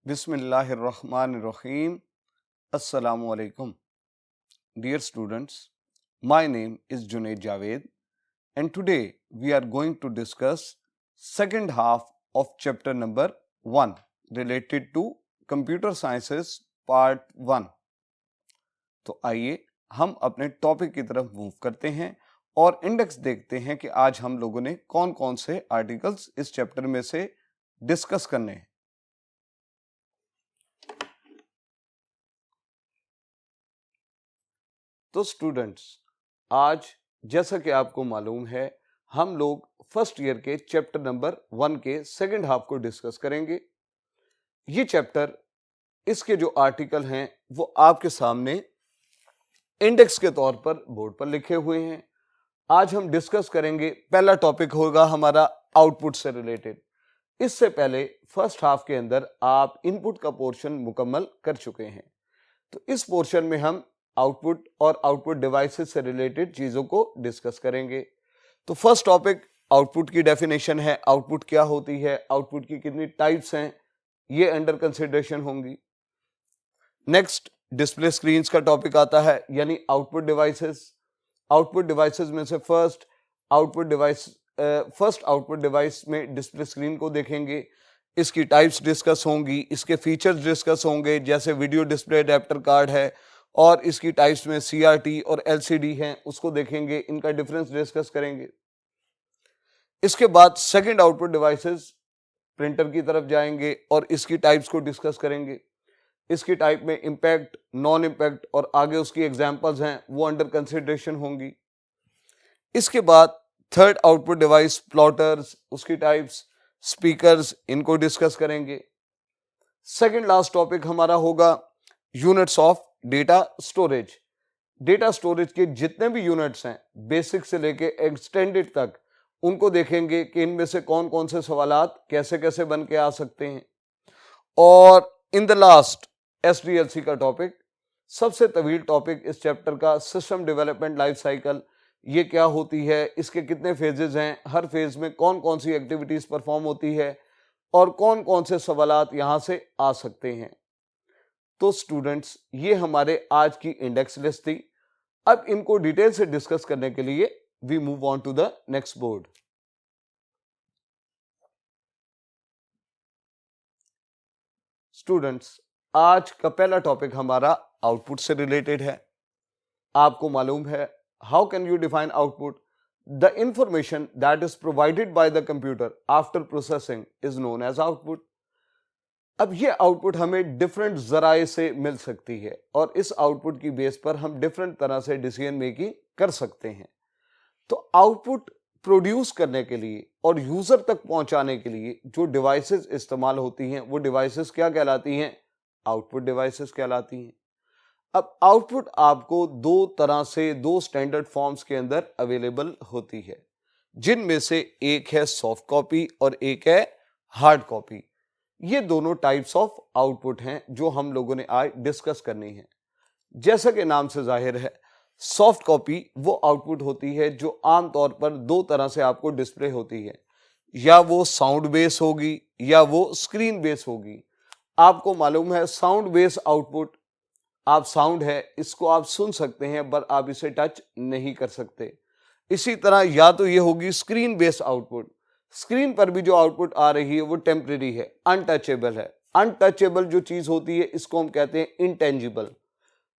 Bismillahirrahmanirrahim. Assalamu alaikum. Dear students, my name is Junaid Javed and today we are going to discuss second half of chapter number 1 related to computer sciences part 1. तो आइए हम अपने topic की तरफ move करते हैं और index देखते हैं कि आज हम लोगों ने कौन कौन से आर्टिकल्स इस चैप्टर में से डिस्कस करने हैं। तो स्टूडेंट्स, आज जैसा कि आपको मालूम है हम लोग फर्स्ट ईयर के चैप्टर नंबर 1 के सेकंड हाफ को डिस्कस करेंगे। ये चैप्टर, इसके जो आर्टिकल हैं वो आपके सामने इंडेक्स के तौर पर बोर्ड पर लिखे हुए हैं। आज हम डिस्कस करेंगे, पहला टॉपिक होगा हमारा आउटपुट से रिलेटेड। इससे पहले फर्स्ट हाफ के अंदर आप इनपुट का पोर्शन मुकम्मल कर चुके हैं, तो इस पोर्शन में हम आउटपुट और आउटपुट डिवाइसेस से रिलेटेड चीजों को डिस्कस करेंगे। तो फर्स्ट टॉपिक आउटपुट की डेफिनेशन है, आउटपुट क्या होती है, आउटपुट की कितनी टाइप्स हैं, ये अंडर कंसिडरेशन होंगी। नेक्स्ट डिस्प्ले स्क्रीन्स का टॉपिक आता है, यानी आउटपुट डिवाइसेस। आउटपुट डिवाइसेस में से फर्स्ट आउटपुट डिवाइस में डिस्प्ले स्क्रीन को देखेंगे, इसकी टाइप्स डिस्कस होंगी, इसके फीचर्स डिस्कस होंगे, जैसे वीडियो डिस्प्ले अडेप्टर कार्ड है और इसकी टाइप्स में CRT और LCD हैं, उसको देखेंगे, इनका डिफरेंस डिस्कस करेंगे। इसके बाद सेकंड आउटपुट डिवाइसेस प्रिंटर की तरफ जाएंगे और इसकी टाइप्स को डिस्कस करेंगे। इसकी टाइप में इंपैक्ट, नॉन इंपैक्ट और आगे उसकी एग्जांपल्स हैं वो अंडर कंसिडरेशन होंगी। इसके बाद थर्ड आउटपुट डिवाइस प्लॉटर्स, उसकी टाइप्स, स्पीकर्स, इनको डिस्कस करेंगे। सेकंड लास्ट टॉपिक हमारा होगा units of data storage. Data storage के जितने भी यूनिट्स हैं, बेसिक से लेके एक्सटेंडेड तक, उनको देखेंगे कि इनमें से कौन कौन से सवालात कैसे कैसे बन के आ सकते हैं। और इन द लास्ट SDLC का टॉपिक, सबसे तवील टॉपिक इस चैप्टर का, सिस्टम डेवलपमेंट लाइफ साइकिल, ये क्या होती है, इसके कितने फेजेस हैं, हर फेज में कौन कौन सी एक्टिविटीज परफॉर्म होती है और कौन कौन से सवालात यहां से आ सकते हैं। तो स्टूडेंट्स, ये हमारे आज की इंडेक्स लिस्ट थी। अब इनको डिटेल से डिस्कस करने के लिए we move on to the next board. Students, आज का पहला टॉपिक हमारा आउटपुट से रिलेटेड है। आपको मालूम है, how can you define output? The information that is provided by the computer after processing is known as output. अब ये आउटपुट हमें डिफरेंट जराए से मिल सकती है और इस आउटपुट की बेस पर हम डिफरेंट तरह से डिसीजन मेकिंग कर सकते हैं। तो आउटपुट प्रोड्यूस करने के लिए और यूजर तक पहुंचाने के लिए जो डिवाइसेस इस्तेमाल होती हैं वो डिवाइसेस क्या कहलाती हैं? आउटपुट डिवाइसेस कहलाती हैं। अब आउटपुट आपको दो तरह से, दो स्टैंडर्ड फॉर्म्स के अंदर अवेलेबल होती है, जिनमें से एक है सॉफ्ट कॉपी और एक है हार्ड कॉपी। ये दोनों टाइप्स ऑफ आउटपुट हैं जो हम लोगों ने आज डिस्कस करनी है। जैसा कि नाम से जाहिर है, सॉफ्ट कॉपी वो आउटपुट होती है जो आमतौर पर दो तरह से आपको डिस्प्ले होती है, या वो साउंड बेस होगी या वो स्क्रीन बेस होगी। आपको मालूम है साउंड बेस आउटपुट, आप साउंड है इसको आप सुन सकते हैं पर आप इसे टच नहीं कर सकते। इसी तरह या तो ये होगी स्क्रीन बेस आउटपुट, स्क्रीन पर भी जो आउटपुट आ रही है वो टेम्परेरी है, अनटचेबल है। अनटचेबल जो चीज होती है इसको हम कहते हैं इंटेंजिबल।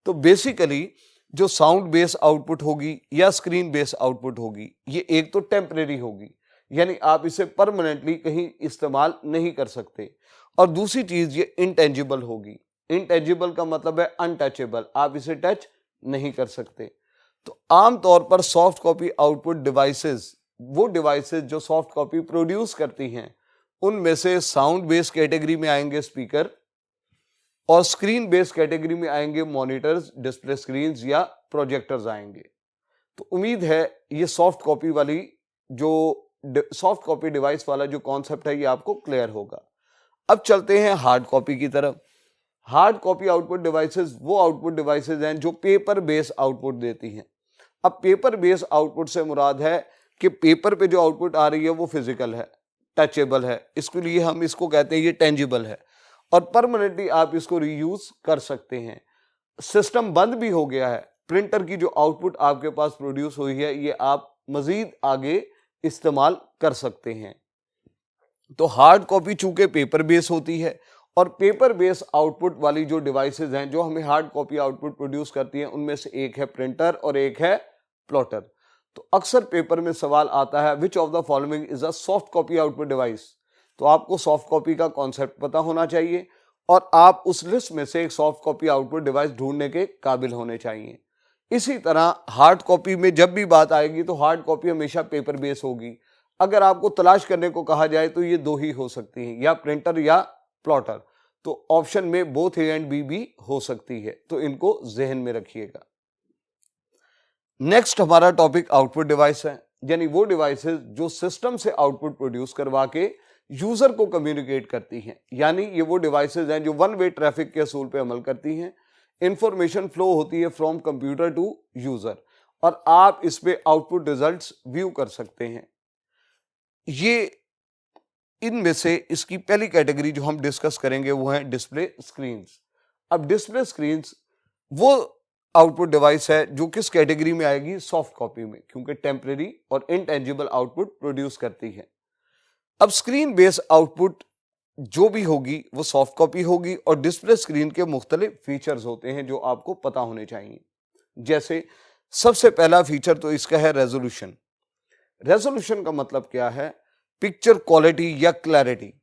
तो बेसिकली जो साउंड बेस आउटपुट होगी या स्क्रीन बेस आउटपुट होगी, ये एक तो टेम्परेरी होगी, यानी आप इसे परमानेंटली कहीं इस्तेमाल नहीं कर सकते, और दूसरी चीज ये इंटेंजिबल होगी। इंटेंजिबल का मतलब है अनटचेबल, आप इसे टच नहीं कर सकते। तो आमतौर पर सॉफ्ट कॉपी आउटपुट डिवाइसेस, वो डिवाइसेस जो सॉफ्ट कॉपी प्रोड्यूस करती हैं, उनमें से साउंड बेस कैटेगरी में आएंगे स्पीकर और स्क्रीन बेस कैटेगरी में आएंगे मॉनिटर्स, डिस्प्ले स्क्रीन्स या प्रोजेक्टर्स आएंगे। तो उम्मीद है ये सॉफ्ट कॉपी वाली जो सॉफ्ट कॉपी डिवाइस वाला जो कॉन्सेप्ट है ये आपको क्लियर होगा। अब चलते हैं हार्ड कॉपी की तरफ। हार्ड कॉपी आउटपुट डिवाइसेस वो आउटपुट डिवाइसेस हैं जो पेपर बेस आउटपुट देती हैं। अब पेपर बेस आउटपुट से मुराद है कि पेपर पे जो आउटपुट आ रही है वो फिजिकल है, टचेबल है, इसके लिए हम इसको कहते हैं ये टेंजिबल है। और परमानेंटली आप इसको रीयूज कर सकते हैं। सिस्टम बंद भी हो गया है, प्रिंटर की जो आउटपुट आपके पास प्रोड्यूस हुई है ये आप मजीद आगे इस्तेमाल कर सकते हैं। तो हार्ड कॉपी चूंकि पेपर बेस होती है और पेपर बेस आउटपुट वाली जो डिवाइसेज हैं जो हमें हार्ड कॉपी आउटपुट प्रोड्यूस करती हैं, उनमें से एक है प्रिंटर और एक है प्लॉटर। तो अक्सर पेपर में सवाल आता है which of the following is a soft copy output device. तो आपको सॉफ्ट कॉपी का कॉन्सेप्ट पता होना चाहिए और आप उस लिस्ट में से एक सॉफ्ट कॉपी आउटपुट डिवाइस ढूंढने के काबिल होने चाहिए। इसी तरह हार्ड कॉपी में जब भी बात आएगी तो हार्ड कॉपी हमेशा पेपर बेस होगी। अगर आपको तलाश करने को कहा जाए तो ये दो ही हो सकती हैं, या प्रिंटर या प्लॉटर। तो ऑप्शन में बोथ ए एंड बी भी हो सकती है, तो इनको जहन में रखिएगा। नेक्स्ट हमारा टॉपिक आउटपुट डिवाइस है, यानी वो डिवाइसेस जो सिस्टम से आउटपुट प्रोड्यूस करवा के यूजर को कम्युनिकेट करती हैं। यानी ये वो डिवाइसेस हैं जो वन वे ट्रैफिक के असूल पे अमल करती हैं। इंफॉर्मेशन फ्लो होती है फ्रॉम कंप्यूटर टू यूजर और आप इस पे आउटपुट रिजल्ट्स व्यू कर सकते हैं। ये इनमें से इसकी पहली कैटेगरी जो हम डिस्कस करेंगे वो है डिस्प्ले स्क्रीन्स। अब डिस्प्ले स्क्रीन्स वो आउटपुट डिवाइस है जो किस कैटेगरी में आएगी, सॉफ्ट कॉपी में, क्योंकि टेम्परेरी और इनटेंजिबल आउटपुट प्रोड्यूस करती है। अब स्क्रीन बेस्ड आउटपुट जो भी होगी वो सॉफ्ट कॉपी होगी और डिस्प्ले स्क्रीन के मुख्तलिफ फीचर्स होते हैं जो आपको पता होने चाहिए। जैसे सबसे पहला फीचर तो इसका है रेजोल्यूशन। रेजोल्यूशन का मतलब क्या है, पिक्चर क्वालिटी या क्लैरिटी।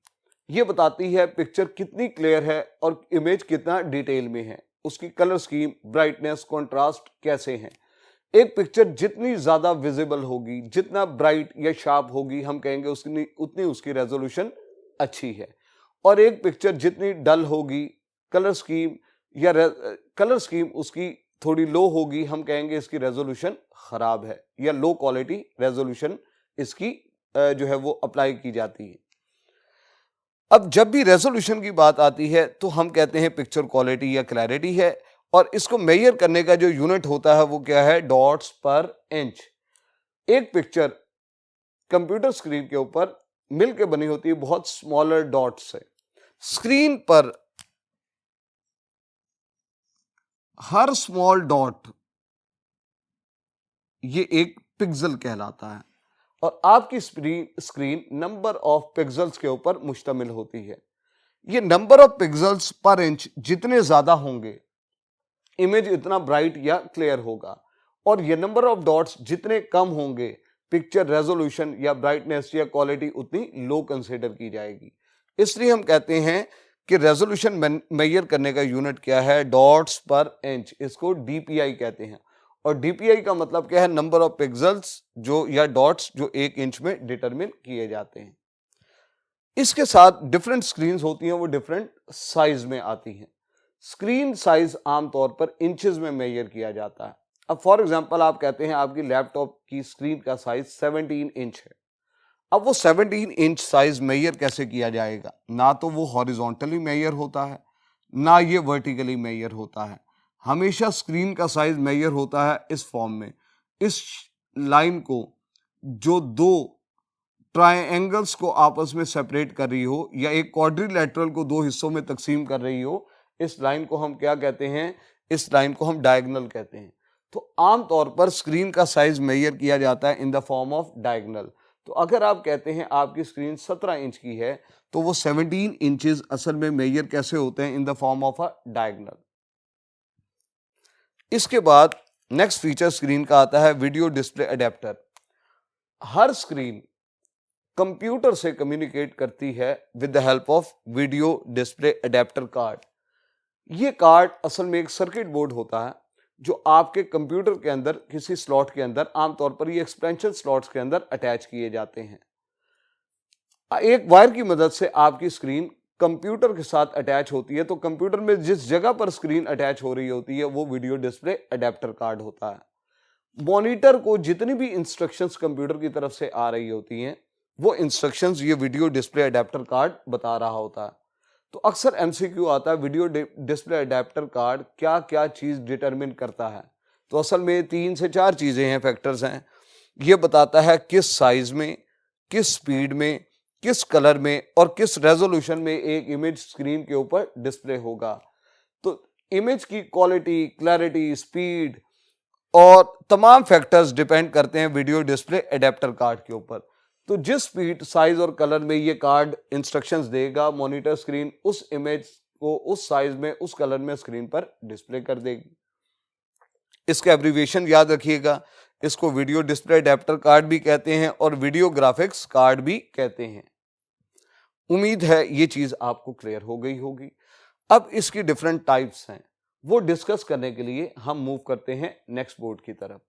ये बताती है पिक्चर कितनी क्लियर है और इमेज कितना डिटेल में है, उसकी कलर स्कीम, ब्राइटनेस, कॉन्ट्रास्ट कैसे हैं। एक पिक्चर जितनी ज्यादा विजिबल होगी, जितना ब्राइट या शार्प होगी, हम कहेंगे उतनी उसकी रेजोल्यूशन अच्छी है। और एक पिक्चर जितनी डल होगी, कलर स्कीम उसकी थोड़ी लो होगी, हम कहेंगे इसकी रेजोल्यूशन खराब है या लो क्वालिटी रेजोल्यूशन इसकी जो है वो अप्लाई की जाती है। अब जब भी रेजोल्यूशन की बात आती है तो हम कहते हैं पिक्चर क्वालिटी या क्लैरिटी है, और इसको मेजर करने का जो यूनिट होता है वो क्या है, डॉट्स पर इंच। एक पिक्चर कंप्यूटर स्क्रीन के ऊपर मिलकर बनी होती है बहुत स्मॉलर डॉट्स से। स्क्रीन पर हर स्मॉल डॉट ये एक पिक्सल कहलाता है और आपकी स्क्रीन नंबर ऑफ पिक्सल्स के ऊपर मुश्तमिल होती है। ये नंबर ऑफ पिक्सल्स पर इंच जितने ज्यादा होंगे इमेज इतना ब्राइट या क्लियर होगा, और ये नंबर ऑफ डॉट्स जितने कम होंगे पिक्चर रेजोल्यूशन या ब्राइटनेस या क्वालिटी उतनी लो कंसीडर की जाएगी। इसलिए हम कहते हैं कि रेजोल्यूशन मेजर करने का यूनिट क्या है, डॉट्स पर इंच। इसको डीपीआई कहते हैं और डीपीआई का मतलब क्या है, नंबर ऑफ पिक्सल्स जो या डॉट्स जो 1 इंच में डिटरमिन किए जाते हैं। इसके साथ डिफरेंट स्क्रीन्स होती हैं, वो डिफरेंट साइज में आती हैं। स्क्रीन साइज आमतौर पर इंचेस में मेजर किया जाता है। अब फॉर एग्जांपल आप कहते हैं आपकी लैपटॉप की स्क्रीन का साइज 17 इंच है। अब वो 17 इंच साइज मेजर कैसे किया जाएगा, ना तो वो हॉरिजॉन्टली मेजर होता है ना ये वर्टिकली मेजर होता है। हमेशा स्क्रीन का साइज मेजर होता है इस फॉर्म में, इस लाइन को जो दो ट्रायंगल्स को आपस में सेपरेट कर रही हो या एक क्वाड्रिलेटरल को दो हिस्सों में तकसीम कर रही हो, इस लाइन को हम क्या कहते हैं, इस लाइन को हम डायगोनल कहते हैं। तो आमतौर पर स्क्रीन का साइज मेजर किया जाता है in the form of diagonal. तो अगर आप कहते हैं आपकी स्क्रीन 17 इंच की है तो वो 17 इंचेस असल में मेजर कैसे होते हैं, in the form of a diagonal. इसके बाद नेक्स्ट फीचर स्क्रीन का आता है वीडियो डिस्प्ले अडेप्टर। हर स्क्रीन कंप्यूटर से कम्युनिकेट करती है with the help of video display adapter card. ये कार्ड असल में एक सर्किट बोर्ड होता है जो आपके कंप्यूटर के अंदर किसी स्लॉट के अंदर, आमतौर पर ये एक्सपेंशन स्लॉट्स के अंदर अटैच किए जाते हैं। एक वायर की मदद से आपकी स्क्रीन कंप्यूटर के साथ अटैच होती है। तो कंप्यूटर में जिस जगह पर स्क्रीन अटैच हो रही होती है वो वीडियो डिस्प्ले अडेप्टर कार्ड होता है। मॉनिटर को जितनी भी इंस्ट्रक्शंस कंप्यूटर की तरफ से आ रही होती हैं वो इंस्ट्रक्शंस ये वीडियो डिस्प्ले अडेप्टर कार्ड बता रहा होता है। तो अक्सर एमसीक्यू आता है वीडियो डिस्प्ले अडेप्टर कार्ड क्या क्या चीज डिटरमिन करता है। तो असल में 3 से 4 चीजें हैं, फैक्टर्स हैं। ये बताता है किस साइज में, किस स्पीड में, किस कलर में और किस रेजोल्यूशन में एक इमेज स्क्रीन के ऊपर डिस्प्ले होगा। तो इमेज की क्वालिटी, क्लैरिटी, स्पीड और तमाम फैक्टर्स डिपेंड करते हैं वीडियो डिस्प्ले एडेप्टर कार्ड के ऊपर। तो जिस स्पीड, साइज और कलर में ये कार्ड इंस्ट्रक्शंस देगा, मॉनिटर स्क्रीन उस इमेज को उस साइज में, उस कलर में स्क्रीन पर डिस्प्ले कर देगी। इसका एब्रीविएशन याद रखिएगा, इसको वीडियो डिस्प्ले एडेप्टर कार्ड भी कहते हैं और वीडियो ग्राफिक्स कार्ड भी कहते हैं। उम्मीद है ये चीज आपको क्लियर हो गई होगी। अब इसकी डिफरेंट टाइप्स हैं, वो डिस्कस करने के लिए हम मूव करते हैं नेक्स्ट बोर्ड की तरफ।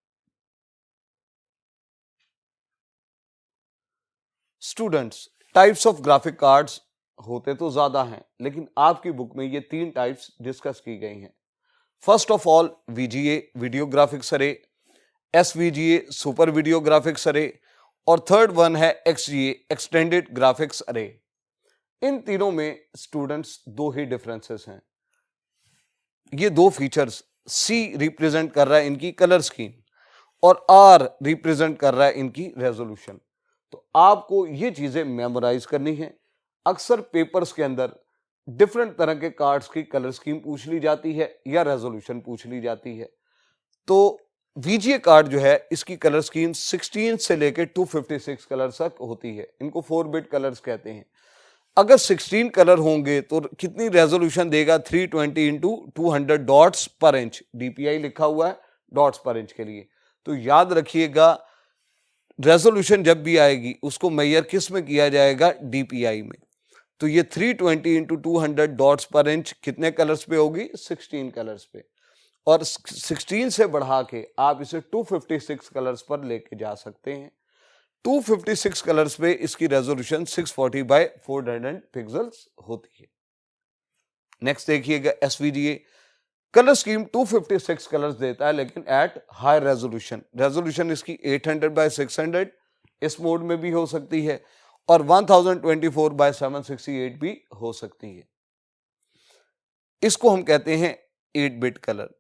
Students, types of graphic cards होते तो ज्यादा हैं, लेकिन आपकी बुक में ये 3 टाइप्स डिस्कस की गई हैं। First of all VGA video graphics अरे, SVGA सुपर वीडियो ग्राफिक्स अरे और थर्ड वन है XGA एक्सटेंडेड ग्राफिक्स अरे। इन तीनों में स्टूडेंट्स 2 ही डिफरेंसेस हैं। ये 2 फीचर्स, C रिप्रेजेंट कर रहा है इनकी कलर स्कीम और R रिप्रेजेंट कर रहा है इनकी रेजोल्यूशन। तो आपको ये चीजें मेमोराइज करनी है। अक्सर पेपर्स के अंदर डिफरेंट तरह के कार्ड्स की कलर स्कीम पूछ ली जाती है या रेजोल्यूशन पूछ ली जाती है। तो VGA कार्ड जो है, इसकी कलर स्कीम 16 से लेकर 256 कलर तक होती है। इनको 4 बिट कलर्स कहते हैं। अगर 16 कलर होंगे तो कितनी रेजोल्यूशन देगा? 320 इंटू 200 डॉट्स पर इंच। DPI लिखा हुआ है डॉट्स पर इंच के लिए। तो याद रखिएगा, रेजोल्यूशन जब भी आएगी उसको मेजर किस में किया जाएगा? DPI में। तो ये 320 इंटू 200 डॉट्स पर इंच कितने कलर्स पे होगी? 16 कलर्स पे। और 16 से बढ़ा के आप इसे 256 कलर्स पर लेके जा सकते हैं। 256 कलर्स पे इसकी रेजोल्यूशन 640 बाय 400 पिक्सल्स होती है। नेक्स्ट देखिएगा SVGA कलर स्कीम 256 कलर्स देता है, लेकिन एट हाई रेजोल्यूशन। रेजोल्यूशन इसकी 800 बाय 600 इस मोड में भी हो सकती है और 1024 बाय 768 भी हो सकती है। इसको हम कहते हैं 8 बिट कलर।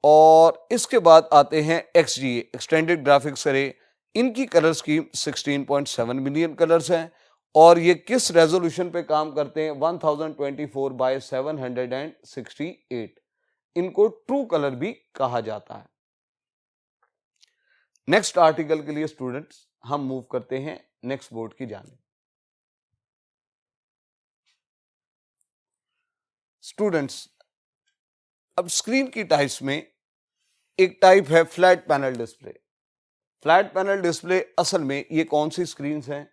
और इसके बाद आते हैं XGA एक्सटेंडेड ग्राफिक्स अरे। इनकी कलर स्कीम 16.7 मिलियन कलर्स हैं और ये किस रेजोल्यूशन पे काम करते हैं? 1024 बाय 768। इनको ट्रू कलर भी कहा जाता है। नेक्स्ट आर्टिकल के लिए स्टूडेंट्स हम मूव करते हैं नेक्स्ट बोर्ड की जानिब। स्टूडेंट्स, अब स्क्रीन की टाइप्स में एक टाइप है flat panel display. Flat panel display असल में ये कौन सी स्क्रीन्स हैं?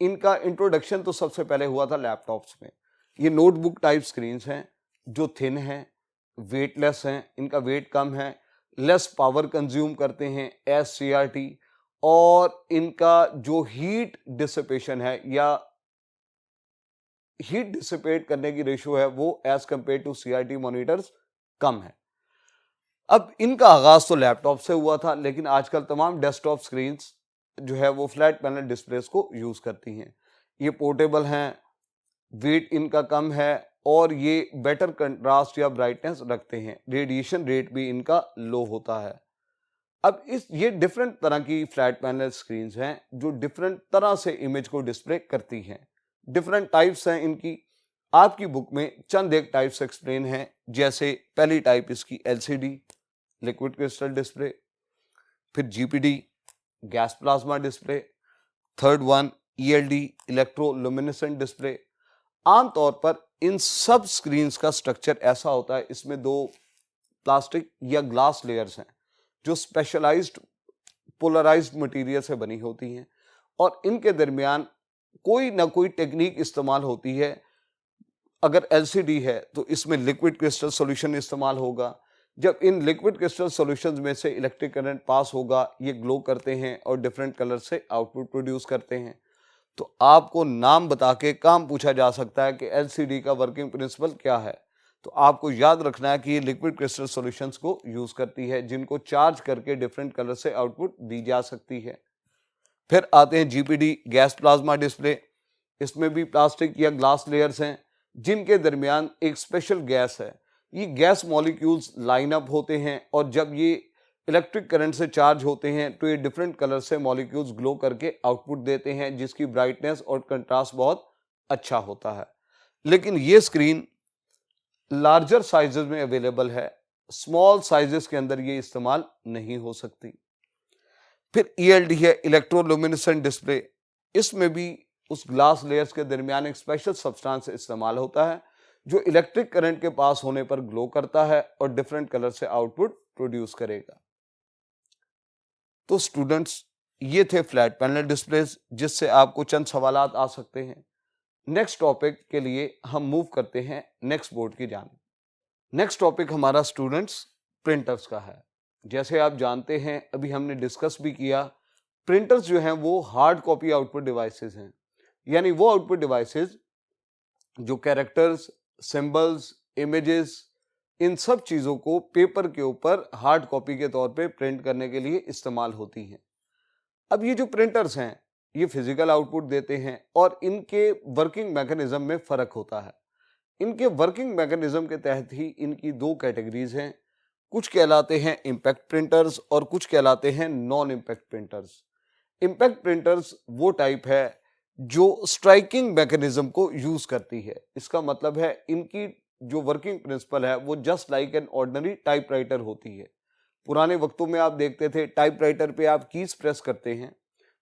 इनका इंट्रोडक्शन तो सबसे पहले हुआ था लैपटॉप्स में। ये नोटबुक टाइप स्क्रीन्स हैं जो थिन हैं, वेटलेस हैं, इनका वेट कम है, लेस पावर कंज्यूम करते हैं SCRT, और इनका जो हीट डिसिपेशन है या हीट डिसिपेट करने की रेशियो है वो as compared to CRT monitors कम है। अब इनका आगाज तो लैपटॉप से हुआ था, लेकिन आजकल तमाम डेस्कटॉप स्क्रीन्स जो है वो फ्लैट पैनल डिस्प्लेस को यूज करती हैं। ये पोर्टेबल हैं, वेट इनका कम है और ये बेटर कंट्रास्ट या ब्राइटनेस रखते हैं। रेडिएशन रेट भी इनका लो होता है। अब ये डिफरेंट तरह की फ्लैट पैनल स्क्रीन्स हैं जो डिफरेंट तरह से इमेज को डिस्प्ले करती हैं। डिफरेंट टाइप्स हैं इनकी। आपकी बुक में चंद एक टाइप्स एक्सप्लेन हैं, जैसे पहली टाइप इसकी LCD लिक्विड क्रिस्टल डिस्प्ले, फिर GPD gas plasma display, third one ELD electroluminescent display. आमतौर पर इन सब स्क्रीन्स का स्ट्रक्चर ऐसा होता है, इसमें 2 प्लास्टिक या ग्लास लेयर्स हैं जो स्पेशलाइज्ड पोलराइज्ड मटेरियल से बनी होती हैं और इनके दरमियान कोई ना कोई टेक्निक इस्तेमाल होती है। अगर LCD है तो इसमें लिक्विड क्रिस्टल सॉल्यूशन इस्तेमाल होगा। जब इन लिक्विड क्रिस्टल सॉल्यूशंस में से इलेक्ट्रिक करंट पास होगा, ये ग्लो करते हैं और डिफरेंट कलर से आउटपुट प्रोड्यूस करते हैं। तो आपको नाम बता के काम पूछा जा सकता है कि LCD का वर्किंग प्रिंसिपल क्या है। तो आपको याद रखना है कि ये लिक्विड क्रिस्टल सॉल्यूशंस को यूज करती है, जिनको चार्ज करके डिफरेंट कलर से आउटपुट दी जा सकती है। फिर आते हैं GPD गैस प्लाज्मा डिस्प्ले। इसमें भी प्लास्टिक या ग्लास लेयर्स हैं जिनके दरमियान एक स्पेशल गैस है। ये गैस मॉलिक्यूल्स लाइन अप होते हैं और जब ये इलेक्ट्रिक करंट से चार्ज होते हैं तो ये डिफरेंट कलर से मॉलिक्यूल्स ग्लो करके आउटपुट देते हैं, जिसकी ब्राइटनेस और कंट्रास्ट बहुत अच्छा होता है। लेकिन ये स्क्रीन लार्जर साइजेस में अवेलेबल है, स्मॉल साइजेस के अंदर ये इस्तेमाल नहीं हो सकती। फिर ELD है, इलेक्ट्रोल्यूमिनेसेंट डिस्प्ले। इसमें भी उस ग्लास लेयर्स के दरमियान एक स्पेशल सब्सटेंस इस्तेमाल होता है जो इलेक्ट्रिक करंट के पास होने पर ग्लो करता है और डिफरेंट कलर से आउटपुट प्रोड्यूस करेगा। तो स्टूडेंट्स, ये थे फ्लैट पैनल डिस्प्लेस, जिससे आपको चंद सवालात आ सकते हैं। नेक्स्ट टॉपिक के लिए हम मूव करते हैं नेक्स्ट बोर्ड की जानिब। नेक्स्ट टॉपिक हमारा स्टूडेंट्स प्रिंटर्स का है। जैसे आप जानते हैं, अभी हमने डिस्कस भी किया, प्रिंटर्स जो हैं वो हार्ड कॉपी आउटपुट डिवाइसेस हैं, यानी वो आउटपुट डिवाइसेस जो कैरेक्टर्स, सिंबल्स, इमेजेस, इन सब चीज़ों को पेपर के ऊपर हार्ड कॉपी के तौर पे प्रिंट करने के लिए इस्तेमाल होती हैं। अब ये जो प्रिंटर्स हैं ये फिजिकल आउटपुट देते हैं और इनके वर्किंग मैकेनिज्म में फ़र्क होता है। इनके वर्किंग मैकेनिज्म के तहत ही इनकी दो कैटेगरीज हैं, कुछ कहलाते हैं इम्पैक्ट प्रिंटर्स और कुछ कहलाते हैं non impact printers. Impact printers वो टाइप है जो स्ट्राइकिंग मैकेनिज्म को यूज़ करती है। इसका मतलब है इनकी जो वर्किंग प्रिंसिपल है वो just like an ordinary typewriter होती है। पुराने वक्तों में आप देखते थे टाइपराइटर पे आप कीज प्रेस करते हैं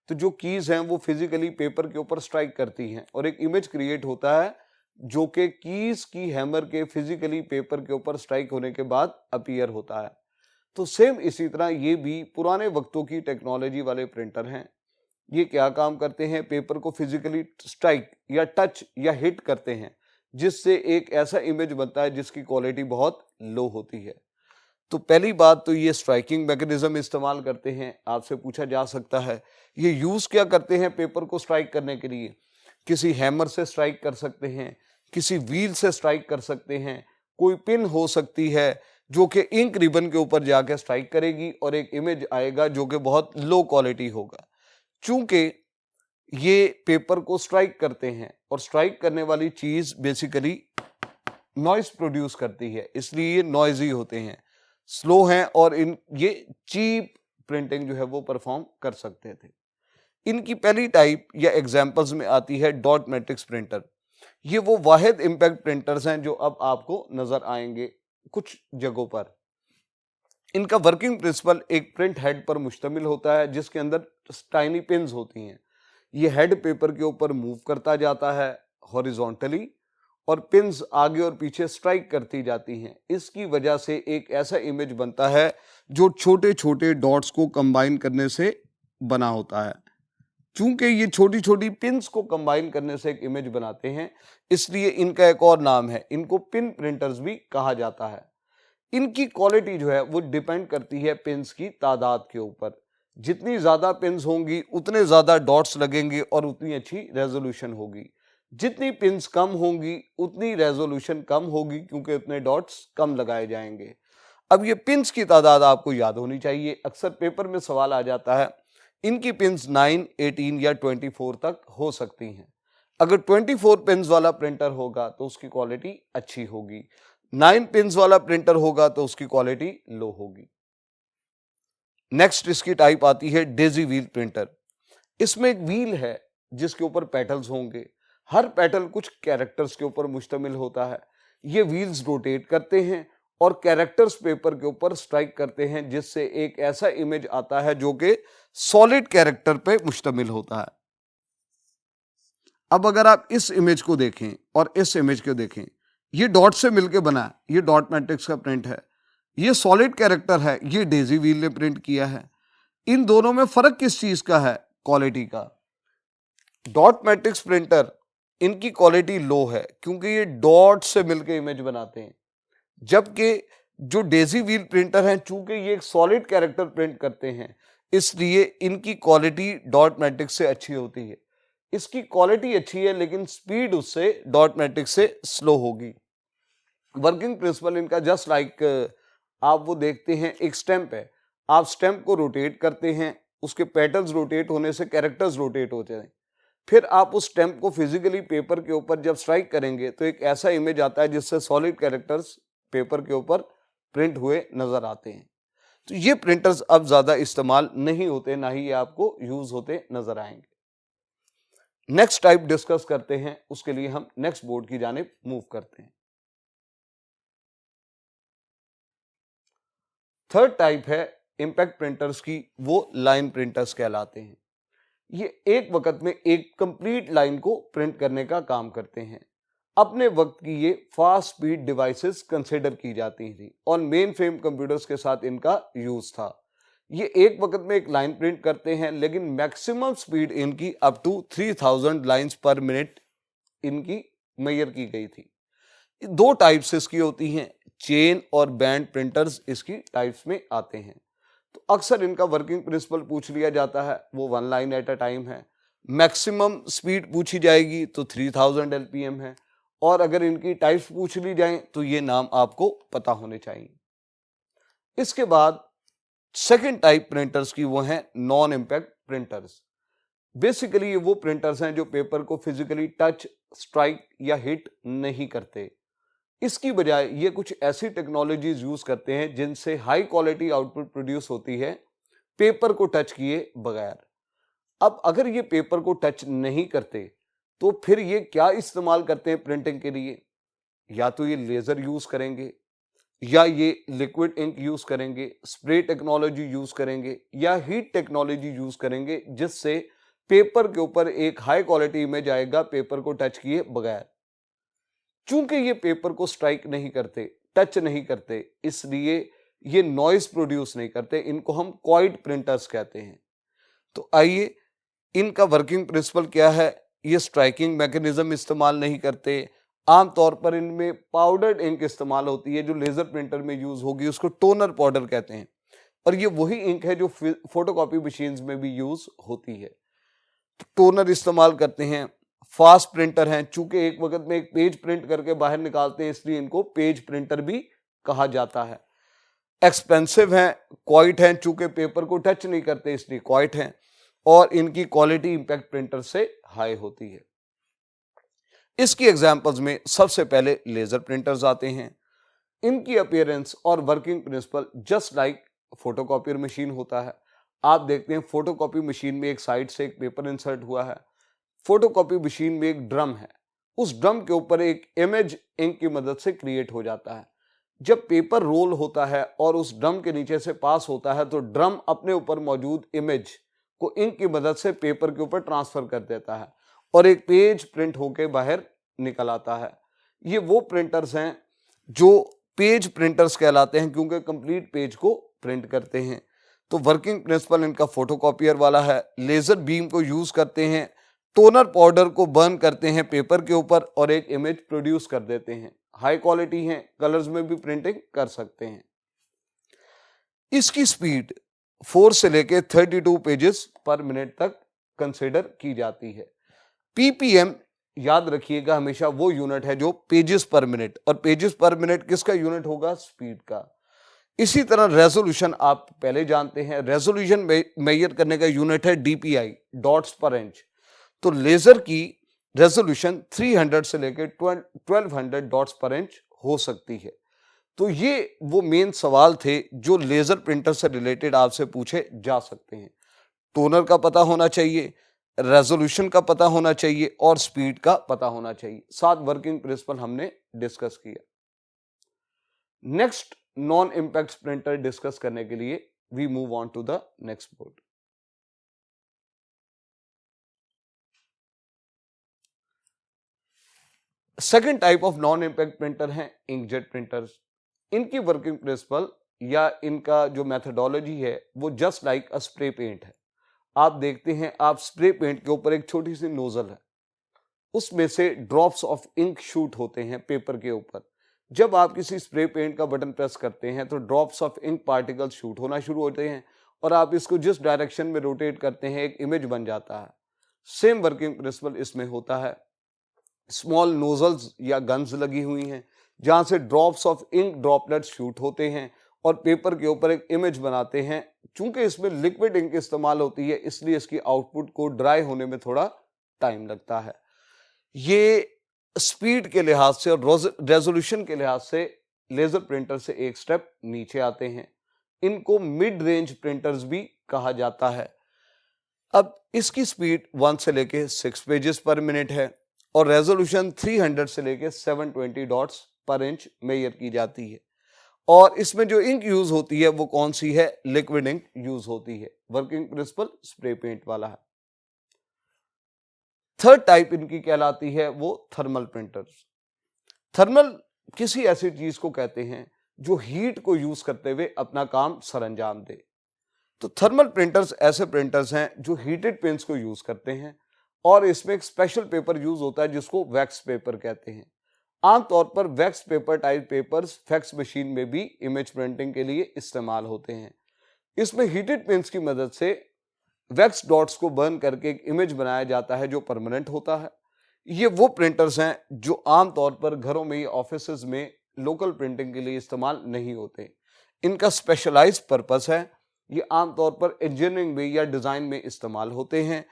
तो जो कीज हैं वो फिजिकली पेपर के ऊपर स्ट्राइक करती हैं और एक इमेज क्रिएट होता है जो कि कीज की हैमर के फिजिकली पेपर के ऊपर स्ट्राइक होने के बाद अपीयर होता है। तो सेम इसी तरह ये भी पुराने वक्तों की टेक्नोलॉजी वाले प्रिंटर हैं। ये क्या काम करते हैं, पेपर को फिजिकली स्ट्राइक या टच या हिट करते हैं, जिससे एक ऐसा इमेज बनता है जिसकी क्वालिटी बहुत लो होती है। तो पहली बात तो ये स्ट्राइकिंग मैकेनिज्म इस्तेमाल करते हैं। आपसे पूछा जा सकता है ये यूज़ क्या करते हैं पेपर को स्ट्राइक करने के लिए। किसी हैमर से स्ट्राइक कर सकते हैं, किसी व्हील से स्ट्राइक कर सकते हैं, कोई पिन हो सकती है जो कि इंक रिबन के ऊपर जाके स्ट्राइक करेगी और एक इमेज आएगा जो कि बहुत लो क्वालिटी होगा। चूंकि ये पेपर को स्ट्राइक करते हैं और स्ट्राइक करने वाली चीज बेसिकली नॉइज प्रोड्यूस करती है, इसलिए ये नॉइजी होते हैं, स्लो हैं और ये चीप प्रिंटिंग जो है वो परफॉर्म कर सकते थे। इनकी पहली टाइप या एग्जांपल्स में आती है डॉट मैट्रिक्स प्रिंटर। ये वो वाहिद इम्पैक्ट प्रिंटर्स हैं जो अब आपको नजर आएंगे कुछ जगहों पर। इनका वर्किंग प्रिंसिपल एक प्रिंट हेड पर मुश्तमिल होता है जिसके अंदर टाइनी पिन्स होती हैं। ये हेड पेपर के ऊपर मूव करता जाता है हॉरिजॉन्टली और पिन्स आगे और पीछे स्ट्राइक करती जाती हैं। इसकी वजह से एक ऐसा इमेज बनता है जो छोटे छोटे डॉट्स को कंबाइन करने से बना होता है। चूंकि ये छोटी छोटी पिन्स को कंबाइन करने से एक इमेज बनाते हैं, इसलिए इनका एक और नाम है, इनको पिन प्रिंटर्स भी कहा जाता है। इनकी क्वालिटी जो है वो डिपेंड करती है पिन्स की तादाद के ऊपर। जितनी ज़्यादा पिन्स होंगी उतने ज़्यादा डॉट्स लगेंगे और उतनी अच्छी रेजोल्यूशन होगी। जितनी पिन्स कम होंगी उतनी रेजोल्यूशन कम होगी क्योंकि उतने डॉट्स कम लगाए जाएंगे। अब ये पिन्स की तादाद आपको याद होनी चाहिए, अक्सर पेपर में सवाल आ जाता है। इनकी पिन्स 9, 18 या 24 तक हो सकती हैं। अगर 24 पिन्स वाला प्रिंटर होगा तो उसकी क्वालिटी अच्छी होगी, 9 पिन्स वाला प्रिंटर होगा तो उसकी क्वालिटी लो होगी। नेक्स्ट इसकी टाइप आती है डेजी व्हील प्रिंटर। इसमें एक व्हील है जिसके ऊपर पेटल्स होंगे, हर पेटल कुछ कैरेक्टर्स के ऊपर मुश्तमिल होता है। ये व्हील्स रोटेट करते हैं और कैरेक्टर्स पेपर के ऊपर स्ट्राइक करते हैं जिससे एक ऐसा इमेज आता है जो कि सॉलिड कैरेक्टर पे मुश्तमिल होता है। अब अगर आप इस इमेज को देखें और इस इमेज को देखें, ये डॉट से मिलकर बना है, ये डॉट मैट्रिक्स का प्रिंट है, ये सॉलिड कैरेक्टर है, ये डेजी व्हील ने प्रिंट किया है। इन दोनों में फर्क किस चीज का है? क्वालिटी का। डॉट मैट्रिक्स प्रिंटर इनकी क्वालिटी लो है क्योंकि ये डॉट से मिलकर इमेज बनाते हैं, जबकि जो डेजी व्हील प्रिंटर हैं चूंकि ये एक सॉलिड कैरेक्टर प्रिंट करते हैं इसलिए इनकी क्वालिटी डॉट मैट्रिक्स से अच्छी होती है। इसकी क्वालिटी अच्छी है लेकिन स्पीड उससे डॉट मैट्रिक्स से स्लो होगी। वर्किंग प्रिंसिपल इनका जस्ट लाइक आप वो देखते हैं एक स्टैंप है, आप स्टैंप को रोटेट करते हैं, उसके पेटल्स रोटेट होने से कैरेक्टर्स रोटेट होते हैं, फिर आप उस स्टैंप को फिजिकली पेपर के ऊपर जब स्ट्राइक करेंगे तो एक ऐसा इमेज आता है जिससे सॉलिड कैरेक्टर्स पेपर के ऊपर प्रिंट हुए नजर आते हैं। तो ये प्रिंटर्स अब ज्यादा इस्तेमाल नहीं होते, ना ही ये आपको यूज होते नजर आएंगे। नेक्स्ट टाइप डिस्कस करते हैं, उसके लिए हम नेक्स्ट बोर्ड की जानिब मूव करते हैं। थर्ड टाइप है इंपैक्ट प्रिंटर्स की, वो लाइन प्रिंटर्स कहलाते हैं। ये एक वक्त में एक कंप्लीट लाइन को प्रिंट करने का काम करते हैं। अपने वक्त की ये फास्ट स्पीड डिवाइसेस कंसिडर की जाती थी और मेन फ्रेम कंप्यूटर्स के साथ इनका यूज था। ये एक वक्त में एक लाइन प्रिंट करते हैं, लेकिन मैक्सिमम स्पीड इनकी up to 3000 lines per minute इनकी मेजर की गई थी। दो टाइप्स इसकी होती हैं, चेन और बैंड प्रिंटर्स इसकी टाइप्स में आते हैं। तो अक्सर इनका वर्किंग प्रिंसिपल पूछ लिया जाता है, वो 1 लाइन एट अ टाइम है। मैक्सिमम स्पीड पूछी जाएगी तो 3000 एलपीएम है, और अगर इनकी टाइप्स पूछ ली जाएं तो ये नाम आपको पता होने चाहिए। इसके बाद सेकेंड टाइप प्रिंटर्स की वो है नॉन इंपैक्ट प्रिंटर्स। बेसिकली ये वो प्रिंटर्स हैं जो पेपर को फिजिकली टच, स्ट्राइक या हिट नहीं करते। इसकी बजाय ये कुछ ऐसी टेक्नोलॉजीज यूज करते हैं जिनसे हाई क्वालिटी आउटपुट प्रोड्यूस होती है पेपर को टच किए बगैर। अब अगर ये पेपर को टच नहीं करते तो फिर ये क्या इस्तेमाल करते हैं प्रिंटिंग के लिए? या तो ये लेजर यूज करेंगे, या ये लिक्विड इंक यूज करेंगे, स्प्रे टेक्नोलॉजी यूज करेंगे, या हीट टेक्नोलॉजी यूज करेंगे, जिससे पेपर के ऊपर एक हाई क्वालिटी इमेज आएगा पेपर को टच किए बगैर। चूंकि ये पेपर को स्ट्राइक नहीं करते, टच नहीं करते, इसलिए ये नॉइस प्रोड्यूस नहीं करते। इनको हम क्वाइट प्रिंटर्स कहते हैं। तो आइए, इनका वर्किंग प्रिंसिपल क्या है। ये स्ट्राइकिंग मैकेनिज्म इस्तेमाल नहीं करते। आमतौर पर इनमें पाउडर्ड इंक इस्तेमाल होती है, जो लेजर प्रिंटर में यूज होगी उसको टोनर पाउडर कहते हैं, और ये वही इंक है जो फोटोकॉपी मशीन्स में भी यूज होती है। तो टोनर इस्तेमाल करते हैं। फास्ट प्रिंटर हैं, चूंकि एक वक्त में एक पेज प्रिंट करके बाहर निकालते हैं, इसलिए इनको पेज प्रिंटर भी कहा जाता है। एक्सपेंसिव हैं, क्वाइट हैं, चूंकि पेपर को टच नहीं करते इसलिए क्वाइट हैं, और इनकी क्वालिटी इंपैक्ट प्रिंटर से हाई होती है। इसकी एग्जांपल्स में सबसे पहले लेजर प्रिंटर्स आते हैं। इनकी अपीयरेंस और working principle just like photocopier machine होता है। आप देखते हैं फोटोकॉपी मशीन में एक साइड से एक पेपर इंसर्ट हुआ है। फोटोकॉपी मशीन में एक ड्रम है, उस ड्रम के ऊपर एक इमेज इंक की मदद से क्रिएट हो जाता है। जब पेपर रोल होता है और उस ड्रम के नीचे से पास होता है, तो ड्रम अपने ऊपर मौजूद इमेज को इंक की मदद से पेपर के ऊपर ट्रांसफर कर देता है और एक पेज प्रिंट होकर बाहर निकल आता है। ये वो प्रिंटर्स हैं जो पेज प्रिंटर्स कहलाते हैं, क्योंकि कंप्लीट पेज को प्रिंट करते हैं। तो वर्किंग प्रिंसिपल इनका फोटोकॉपियर वाला है। लेजर बीम को यूज करते हैं, टोनर पाउडर को बर्न करते हैं पेपर के ऊपर और एक इमेज प्रोड्यूस कर देते हैं। हाई क्वालिटी है, कलर्स में भी प्रिंटिंग कर सकते हैं। इसकी स्पीड 4 से लेके 32 पेजेस पर मिनट तक कंसिडर की जाती है। पीपीएम याद रखिएगा हमेशा, वो यूनिट है जो पेजेस पर मिनट, और पेजेस पर मिनट किसका यूनिट होगा? स्पीड का। इसी तरह रेजोल्यूशन आप पहले जानते हैं, रेजोल्यूशन मेजर करने का यूनिट है डीपीआई, डॉट्स पर इंच। तो लेजर की रेजोल्यूशन 300 से लेकर 1200 डॉट्स पर इंच हो सकती है। तो ये वो मेन सवाल थे जो लेजर प्रिंटर से रिलेटेड आपसे पूछे जा सकते हैं। टोनर का पता होना चाहिए, रेजोल्यूशन का पता होना चाहिए और स्पीड का पता होना चाहिए। 7 वर्किंग प्रिंसिपल हमने डिस्कस किया। Next non impact printer discuss करने के लिए we move on to the next board. Second type of non impact printer है इंकजेट प्रिंटर्स। इनकी वर्किंग प्रिंसिपल या इनका जो मेथोडोलॉजी है वो just like a spray paint है। आप देखते हैं, आप स्प्रे पेंट के ऊपर एक छोटी सी नोजल है, उसमें से ड्रॉप्स ऑफ इंक शूट होते हैं पेपर के ऊपर। जब आप किसी स्प्रे पेंट का बटन प्रेस करते हैं तो drops of ink particles shoot होना शुरू होते हैं, और आप इसको जिस डायरेक्शन में रोटेट करते हैं एक इमेज बन जाता है। सेम वर्किंग प्रिंसिपल इसमें होता है। स्मॉल नोजल्स या गन्स लगी हुई हैं जहां से drops of ink droplets shoot होते हैं और पेपर के ऊपर एक इमेज बनाते हैं। चूंकि इसमें लिक्विड इंक इस्तेमाल होती है, इसलिए इसकी आउटपुट को ड्राई होने में थोड़ा टाइम लगता है। ये स्पीड के लिहाज से और रेजोल्यूशन के लिहाज से लेजर प्रिंटर से एक स्टेप नीचे आते हैं। इनको मिड रेंज प्रिंटर्स भी कहा जाता है। अब इसकी स्पीड 1 से लेके 6 पेजेस पर मिनट है और रेजोल्यूशन 300 से लेके 720 डॉट्स पर इंच मेजर की जाती है। और इसमें जो इंक यूज होती है वो कौन सी है? लिक्विड इंक यूज होती है। वर्किंग प्रिंसिपल स्प्रे पेंट वाला है। थर्ड टाइप इनकी कहलाती है वो थर्मल प्रिंटर्स। थर्मल किसी ऐसी चीज को कहते हैं जो हीट को यूज करते हुए अपना काम सरंजाम दे। तो थर्मल प्रिंटर्स ऐसे प्रिंटर्स हैं जो हीटेड पेन्स को यूज करते हैं और इसमें एक स्पेशल पेपर यूज होता है जिसको वैक्स पेपर कहते हैं। आमतौर पर wax paper type papers fax machine में भी इमेज प्रिंटिंग के लिए इस्तेमाल होते हैं। इसमें हीटेड पेन्स की मदद से वैक्स डॉट्स को बर्न करके एक इमेज बनाया जाता है जो परमानेंट होता है। ये वो प्रिंटर्स हैं जो आमतौर पर घरों में, ऑफिसेज में लोकल प्रिंटिंग के लिए इस्तेमाल नहीं होते। इनका स्पेशलाइज पर्पस है। ये आमतौर पर इंजीनियरिंग में या डिजाइन में इस्तेमाल होते हैं।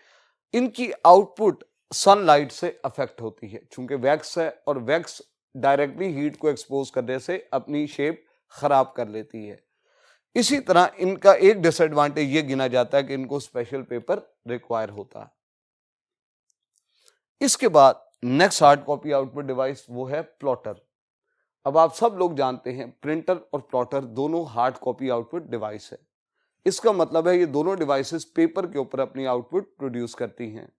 इनकी आउटपुट सनलाइट से अफेक्ट होती है। चूंकि वैक्स है और वैक्स डायरेक्टली हीट को एक्सपोज करने से अपनी शेप खराब कर लेती है। इसी तरह इनका एक डिसएडवांटेज ये गिना जाता है कि इनको स्पेशल पेपर रिक्वायर होता है। इसके बाद next hard copy output device वो है प्लॉटर। अब आप सब लोग जानते हैं प्रिंटर और प्लॉटर दोनों हार्ड कॉपी आउटपुट डिवाइस है। इसका मतलब है ये दोनों डिवाइसेस पेपर के ऊपर अपनी आउटपुट प्रोड्यूस करती हैं।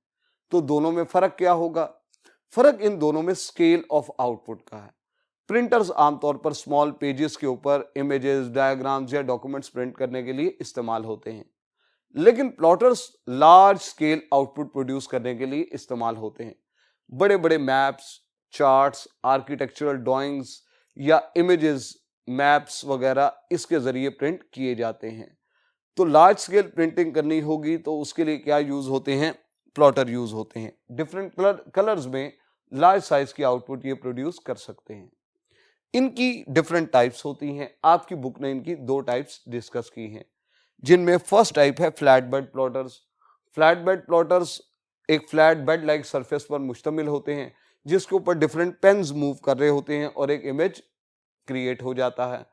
तो दोनों में फर्क क्या होगा? फर्क इन दोनों में स्केल ऑफ आउटपुट का है। प्रिंटर्स आमतौर पर स्मॉल पेजेस के ऊपर इमेजेस, डायग्राम्स या डॉक्यूमेंट्स प्रिंट करने के लिए इस्तेमाल होते हैं, लेकिन plotters large scale output produce करने के लिए इस्तेमाल होते हैं। बड़े बड़े मैप्स, चार्ट्स, आर्किटेक्चरल ड्राइंग्स या इमेजेस, मैप्स वगैरह इसके जरिए प्रिंट किए जाते हैं। तो लार्ज स्केल प्रिंटिंग करनी होगी तो उसके लिए क्या यूज होते हैं? प्लॉटर यूज होते हैं। डिफरेंट कलर्स में लार्ज साइज की आउटपुट ये प्रोड्यूस कर सकते हैं। इनकी डिफरेंट टाइप्स होती हैं। आपकी बुक ने इनकी 2 टाइप्स डिस्कस की हैं, जिनमें फर्स्ट टाइप है flat bed plotters. Flat bed plotters एक फ्लैट बेड लाइक सरफेस पर मुश्तमिल होते हैं जिसके ऊपर डिफरेंट पेन्स मूव कर रहे होते हैं और एक इमेज क्रिएट हो जाता है।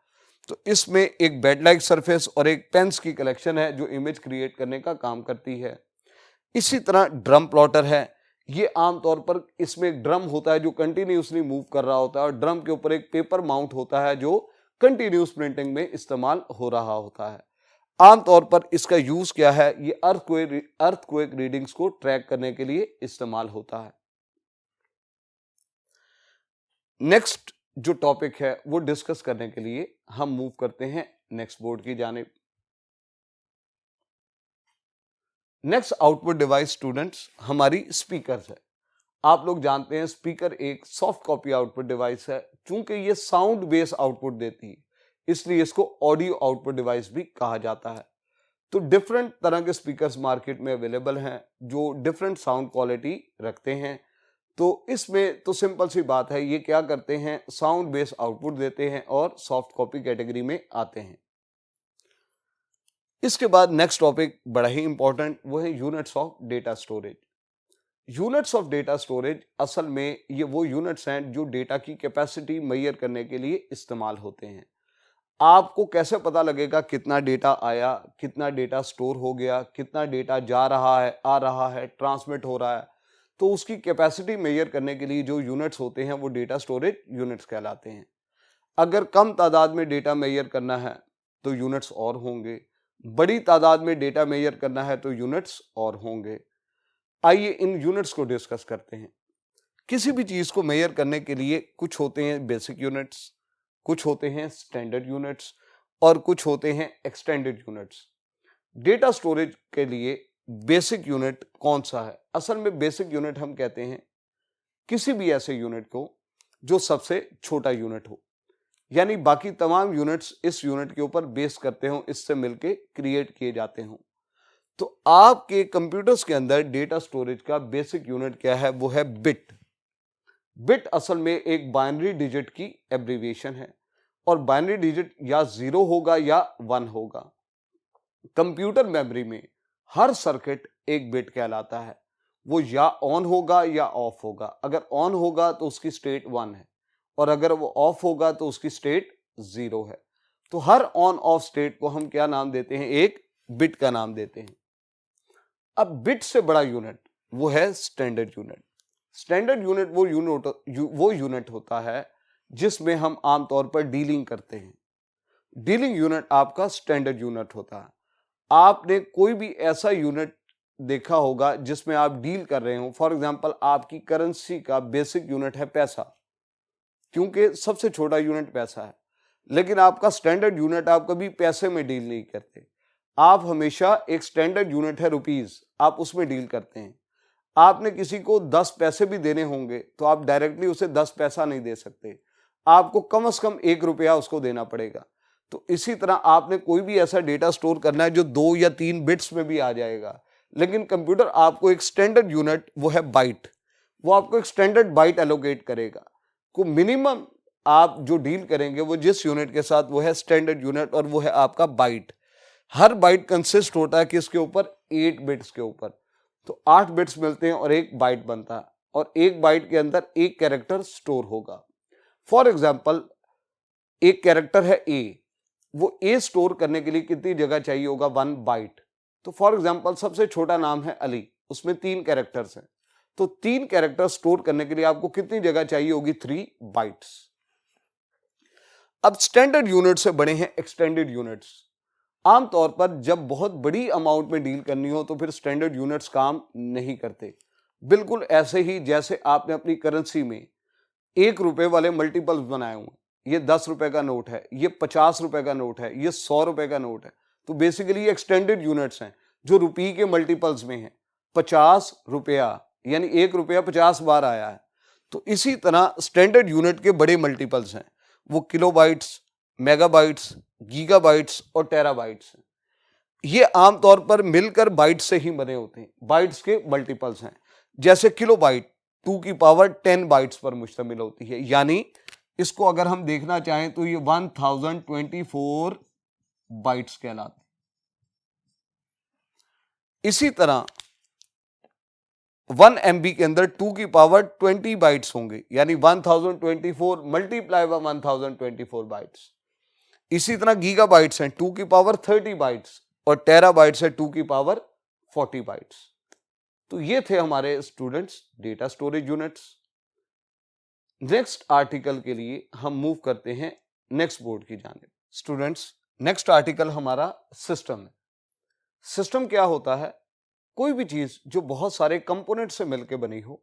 तो इसमें एक बेड लाइक सरफेस और एक पेन्स की कलेक्शन है जो इमेज क्रिएट करने का काम करती है। इसी तरह ड्रम प्लॉटर है। ये आमतौर पर इसमें एक ड्रम होता है जो कंटिन्यूसली मूव कर रहा होता है और ड्रम के ऊपर एक पेपर माउंट होता है जो कंटिन्यूस प्रिंटिंग में इस्तेमाल हो रहा होता है। आमतौर पर इसका यूज क्या है? ये अर्थक्वेक रीडिंग्स को ट्रैक करने के लिए इस्तेमाल होता है। नेक्स्ट जो टॉपिक है वो डिस्कस करने के लिए हम मूव करते हैं नेक्स्ट बोर्ड की जानिब। नेक्स्ट आउटपुट डिवाइस स्टूडेंट्स हमारी स्पीकर्स है। आप लोग जानते हैं स्पीकर एक सॉफ्ट कॉपी आउटपुट डिवाइस है। चूंकि ये साउंड बेस आउटपुट देती है इसलिए इसको ऑडियो आउटपुट डिवाइस भी कहा जाता है। तो डिफरेंट तरह के स्पीकर्स मार्केट में अवेलेबल हैं जो डिफरेंट साउंड क्वालिटी रखते हैं। तो इसमें तो सिंपल सी बात है, ये क्या करते हैं? साउंड बेस आउटपुट देते हैं और सॉफ्ट कॉपी कैटेगरी में आते हैं। इसके बाद नेक्स्ट टॉपिक बड़ा ही इंपॉर्टेंट, वो है units of data storage. Units of data storage असल में ये वो यूनिट्स हैं जो डेटा की कैपेसिटी मेजर करने के लिए इस्तेमाल होते हैं। आपको कैसे पता लगेगा कितना डेटा आया, कितना डेटा स्टोर हो गया, कितना डेटा जा रहा है, आ रहा है, ट्रांसमिट हो रहा है? तो उसकी कैपेसिटी मेजर करने के लिए जो यूनिट्स होते हैं वो डेटा स्टोरेज यूनिट्स कहलाते हैं। अगर कम तादाद में डेटा मेजर करना है तो यूनिट्स और होंगे, बड़ी तादाद में डेटा मेजर करना है तो यूनिट्स और होंगे। आइए इन यूनिट्स को डिस्कस करते हैं। किसी भी चीज को मेजर करने के लिए कुछ होते हैं बेसिक यूनिट्स, कुछ होते हैं स्टैंडर्ड यूनिट्स और कुछ होते हैं एक्सटेंडेड यूनिट्स। डेटा स्टोरेज के लिए बेसिक यूनिट कौन सा है? असल में बेसिक यूनिट हम कहते हैं किसी भी ऐसे यूनिट को जो सबसे छोटा यूनिट हो, यानी बाकी तमाम यूनिट्स इस यूनिट के ऊपर बेस करते हो, इससे मिलके क्रिएट किए जाते हो। तो आपके कंप्यूटर्स के अंदर डेटा स्टोरेज का बेसिक यूनिट क्या है? वो है बिट। बिट असल में एक बाइनरी डिजिट की एब्रीविएशन है और बाइनरी डिजिट या 0 होगा या 1 होगा। कंप्यूटर मेमोरी में हर सर्किट एक बिट कहलाता है। वो या ऑन होगा या ऑफ होगा। अगर ऑन होगा तो उसकी स्टेट 1 है और अगर वो ऑफ होगा तो उसकी स्टेट 0 है। तो हर ऑन ऑफ स्टेट को हम क्या नाम देते हैं, एक बिट का नाम देते हैं। अब बिट से बड़ा यूनिट वो है स्टैंडर्ड यूनिट। स्टैंडर्ड यूनिट वो यूनिट होता है जिसमें हम आमतौर पर डीलिंग करते हैं। डीलिंग यूनिट आपका स्टैंडर्ड यूनिट होता है। आपने कोई भी ऐसा यूनिट देखा होगा जिसमें आप डील कर रहे हो, फॉर एग्जांपल आपकी करेंसी का बेसिक यूनिट है पैसा, क्योंकि सबसे छोटा यूनिट पैसा है, लेकिन आपका स्टैंडर्ड यूनिट आप कभी पैसे में डील नहीं करते। आप हमेशा एक स्टैंडर्ड यूनिट है रुपीज, आप उसमें डील करते हैं। आपने किसी को 10 पैसे भी देने होंगे तो आप डायरेक्टली उसे 10 पैसा नहीं दे सकते, आपको कम से कम 1 रुपया उसको देना पड़ेगा। तो इसी तरह आपने कोई भी ऐसा डेटा स्टोर करना है जो 2 या 3 बिट्स में भी आ जाएगा, लेकिन कंप्यूटर आपको एक स्टैंडर्ड यूनिट वो है बाइट, वो आपको एक स्टैंडर्ड बाइट एलोकेट करेगा। को मिनिमम आप जो डील करेंगे वो जिस यूनिट के साथ वो है स्टैंडर्ड यूनिट, और वो है आपका बाइट। हर बाइट कंसिस्ट होता है किसके ऊपर, 8 बिट्स के ऊपर। तो 8 बिट्स मिलते हैं और एक बाइट बनता है, और एक बाइट के अंदर एक कैरेक्टर स्टोर होगा। फॉर एग्जाम्पल एक कैरेक्टर है ए, वो ए स्टोर करने के लिए कितनी जगह चाहिए होगा, 1 बाइट। तो फॉर एग्जाम्पल सबसे छोटा नाम है अली, उसमें 3 कैरेक्टर्स हैं, तो 3 कैरेक्टर स्टोर करने के लिए आपको कितनी जगह चाहिए होगी, 3 बाइट्स। अब स्टैंडर्ड यूनिट से बने हैं एक्सटेंडेड यूनिट्स। आमतौर पर जब बहुत बड़ी अमाउंट में डील करनी हो तो फिर स्टैंडर्ड यूनिट्स काम नहीं करते। बिल्कुल ऐसे ही जैसे आपने अपनी करेंसी में 1 रुपए वाले मल्टीपल्स बनाए हुए, ये 10 रुपए का नोट है, ये 50 रुपए का नोट है, ये 100 रुपए का नोट है, तो बेसिकली ये एक्सटेंडेड यूनिट्स हैं जो रुपये के मल्टीपल्स में हैं। 50 रुपया यानी 1 रुपया 50 बार आया है। तो इसी तरह स्टैंडर्ड यूनिट के बड़े मल्टीपल्स हैं, वो किलोबाइट्स, मेगाबाइट्स, गीगाबाइट्स और टेराबाइट्स हैं। ये आमतौर पर मिलकर बाइट्स से ही बने होते हैं, बाइट्स के मल्टीपल्स हैं। जैसे किलोबाइट 2 की पावर 10 बाइट्स पर मुश्तमिल होती है, यानी इसको अगर हम देखना चाहें तो ये 1024 बाइट्स कहलाते हैं। इसी तरह 1 MB के अंदर 2 की पावर 20 बाइट्स होंगे, यानी 1024 मल्टीप्लाई बाय 1024 बाइट्स। इसी तरह गीगाबाइट्स हैं 2 की पावर 30 बाइट्स, और टेराबाइट्स है 2 की पावर 40 बाइट्स। तो ये थे हमारे students data storage units. Next article के लिए हम मूव करते हैं नेक्स्ट बोर्ड की जानिब। स्टूडेंट्स नेक्स्ट आर्टिकल हमारा सिस्टम है। सिस्टम क्या होता है, कोई भी चीज जो बहुत सारे कंपोनेंट से मिलकर बनी हो,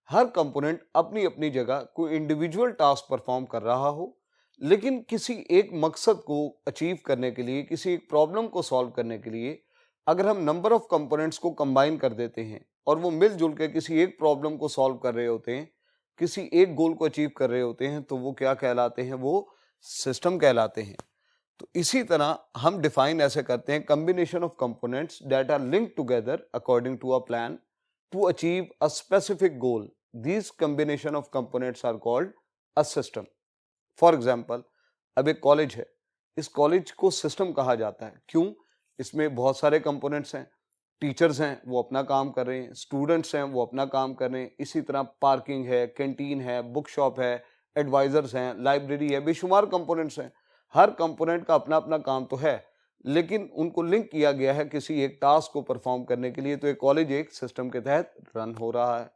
हर कंपोनेंट अपनी अपनी जगह कोई इंडिविजुअल टास्क परफॉर्म कर रहा हो, लेकिन किसी एक मकसद को अचीव करने के लिए, किसी एक प्रॉब्लम को सॉल्व करने के लिए अगर हम नंबर ऑफ कंपोनेंट्स को कंबाइन कर देते हैं और वो मिलजुल के किसी एक प्रॉब्लम को सॉल्व कर रहे होते हैं, किसी एक गोल को अचीव कर रहे होते हैं, तो वो क्या कहलाते हैं, वो सिस्टम कहलाते हैं। तो इसी तरह हम डिफाइन ऐसे करते हैं, combination of components that are linked together according to a plan to achieve a specific goal, these combination of components are called a system. For example अब एक कॉलेज है, इस कॉलेज को सिस्टम कहा जाता है, क्यों, इसमें बहुत सारे कंपोनेंट्स हैं, टीचर्स हैं वो अपना काम कर रहे हैं, स्टूडेंट्स हैं वो अपना काम कर रहे हैं, इसी तरह पार्किंग है, कैंटीन है, बुक शॉप है, एडवाइजर्स हैं, लाइब्रेरी है, बेशुमार कंपोनेंट्स हैं। हर कंपोनेंट का अपना अपना काम तो है, लेकिन उनको लिंक किया गया है किसी एक टास्क को परफॉर्म करने के लिए, तो एक कॉलेज एक सिस्टम के तहत रन हो रहा है।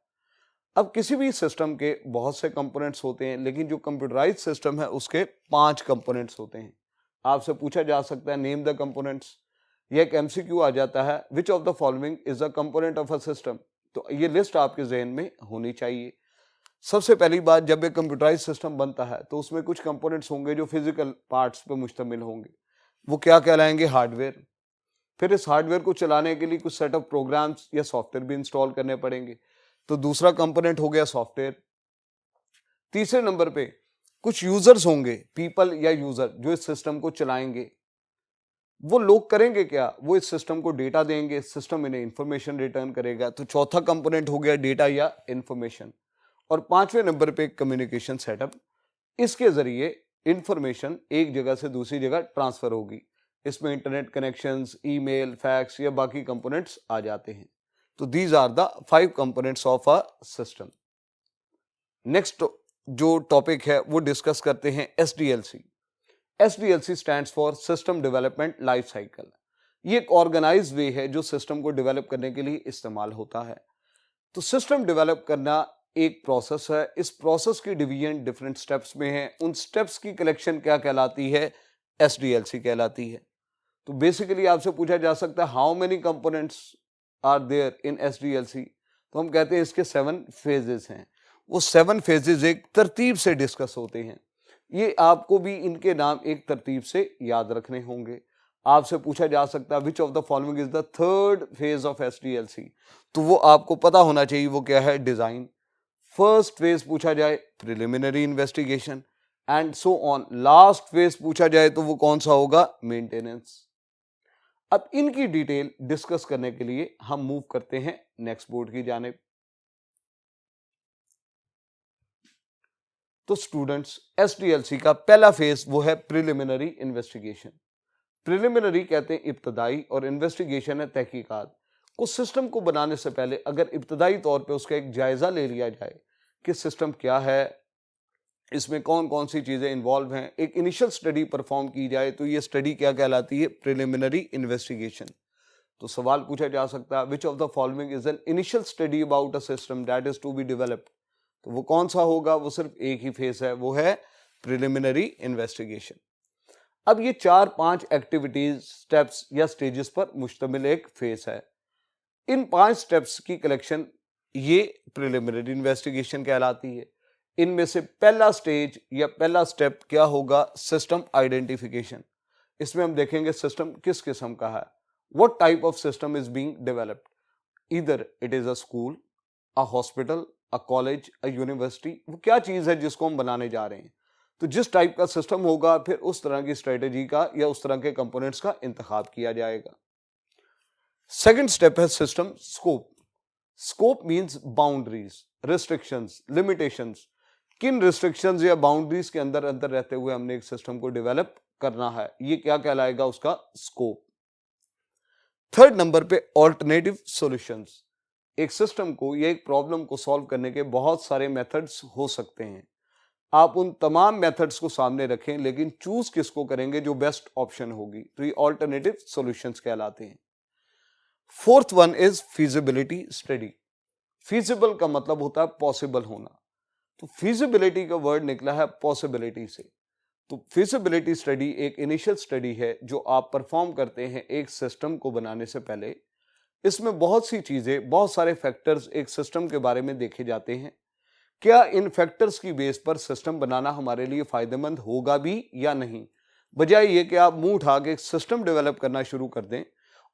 अब किसी भी सिस्टम के बहुत से कंपोनेंट्स होते हैं, लेकिन जो कंप्यूटराइज सिस्टम है उसके 5 कंपोनेंट्स होते हैं। आपसे पूछा जा सकता है नेम द कंपोनेंट्स, ये एक MCQ आ जाता है, which of the following is a component of a system. तो ये लिस्ट आपके जहन में होनी चाहिए। सबसे पहली बात, जब एक कंप्यूटराइज सिस्टम बनता है तो उसमें कुछ कंपोनेंट्स होंगे जो फिजिकल पार्ट्स पे मुश्तमिल होंगे, वो क्या कहलाएंगे, हार्डवेयर। फिर इस हार्डवेयर को चलाने के लिए कुछ सेट ऑफ प्रोग्राम्स या सॉफ्टवेयर भी इंस्टॉल करने पड़ेंगे, तो दूसरा कंपोनेंट हो गया सॉफ्टवेयर। तीसरे नंबर पे कुछ यूजर्स होंगे, पीपल या यूजर, जो इस सिस्टम को चलाएंगे। वो लोग करेंगे क्या, वो इस सिस्टम को डेटा देंगे, सिस्टम इन्हें इंफॉर्मेशन रिटर्न करेगा, तो चौथा कंपोनेंट हो गया डेटा या इंफॉर्मेशन। और 5वें नंबर पे कम्युनिकेशन सेटअप, इसके जरिए इंफॉर्मेशन एक जगह से दूसरी जगह ट्रांसफर होगी। इसमें इंटरनेट कनेक्शंस, ईमेल, फैक्स या बाकी कंपोनेंट्स आ जाते हैं। तो these are the 5 components of a system. Next जो टॉपिक है वो डिस्कस करते हैं SDLC। SDLC stands for system development life cycle. ये एक ऑर्गेनाइज वे है जो सिस्टम को डेवलप करने के लिए इस्तेमाल होता है। तो सिस्टम डेवलप करना एक प्रोसेस है। इस प्रोसेस की डिवीजन डिफरेंट स्टेप्स में है। उन स्टेप्स की कलेक्शन क्या कहलाती है? SDLC कहलाती है। तो बेसिकली आपसे पूछा जा सकता है how many components are there in SDLC, तो हम कहते हैं इसके 7 फेजेस हैं। वो 7 फेजेस एक तरतीब से डिस्कस होते हैं। ये आपको भी इनके नाम एक तरतीब से याद रखने होंगे। आपसे पूछा जा सकता है which of the following is the third phase of SDLC, तो वो आपको पता होना चाहिए वो क्या है? डिजाइन। फर्स्ट फेज पूछा जाए preliminary investigation and so on. Last phase पूछा जाए तो वो कौन सा होगा? मेंटेनेंस। अब इनकी डिटेल डिस्कस करने के लिए हम मूव करते हैं नेक्स्ट बोर्ड की जानिब। तो स्टूडेंट्स, SDLC का पहला फेज वो है प्रिलिमिनरी इन्वेस्टिगेशन। प्रिलिमिनरी कहते हैं इब्तदाई और इन्वेस्टिगेशन है तहकीकात। उस सिस्टम को बनाने से पहले अगर इब्तदाई तौर पे उसका एक जायजा ले लिया जाए कि सिस्टम क्या है, इसमें कौन कौन सी चीजें इन्वॉल्व हैं, एक इनिशियल स्टडी परफॉर्म की जाए, तो ये स्टडी क्या कहलाती है? Preliminary investigation. तो सवाल पूछा जा सकता है which of the following is an initial study about a system that is to be developed, तो वो कौन सा होगा? वो सिर्फ एक ही फेज है, वो है प्रिलिमिनरी इन्वेस्टिगेशन। अब ये 4-5 एक्टिविटीज, स्टेप्स या स्टेजेस पर मुश्तमिल एक फेज है। इन 5 स्टेप्स की कलेक्शन ये प्रिलिमिनरी इन्वेस्टिगेशन कहलाती है। इनमें से पहला स्टेज या पहला स्टेप क्या होगा? System identification. इसमें हम देखेंगे सिस्टम किस किस्म का है, what type of system is being developed, either it is a school, a hospital, a college, a university. वो क्या चीज है जिसको हम बनाने जा रहे हैं। तो जिस टाइप का सिस्टम होगा फिर उस तरह की स्ट्रेटेजी का या उस तरह के कंपोनेंट्स का इंतखाब किया जाएगा। सेकंड स्टेप है system scope. Scope means boundaries, restrictions, limitations. किन रिस्ट्रिक्शंस या बाउंड्रीज के अंदर अंदर रहते हुए हमने एक सिस्टम को डेवलप करना है, ये क्या कहलाएगा? उसका स्कोप। थर्ड नंबर पे ऑल्टरनेटिव सॉल्यूशंस। एक सिस्टम को या एक प्रॉब्लम को सॉल्व करने के बहुत सारे मेथड्स हो सकते हैं। आप उन तमाम मेथड्स को सामने रखें, लेकिन चूज किसको करेंगे? जो बेस्ट ऑप्शन होगी, तो ये ऑल्टरनेटिव सॉल्यूशंस कहलाते हैं। Fourth one is feasibility study. Feasible का मतलब होता है पॉसिबल होना, तो फीजिबिलिटी का वर्ड निकला है पॉसिबिलिटी से। तो फीजिबिलिटी स्टडी एक इनिशियल स्टडी है जो आप परफॉर्म करते हैं एक सिस्टम को बनाने से पहले। इसमें बहुत सी चीजें, बहुत सारे फैक्टर्स एक सिस्टम के बारे में देखे जाते हैं। क्या इन फैक्टर्स की बेस पर सिस्टम बनाना हमारे लिए फायदेमंद होगा भी या नहीं, बजाय ये कि आप मुंह उठा के सिस्टम डेवलप करना शुरू कर दें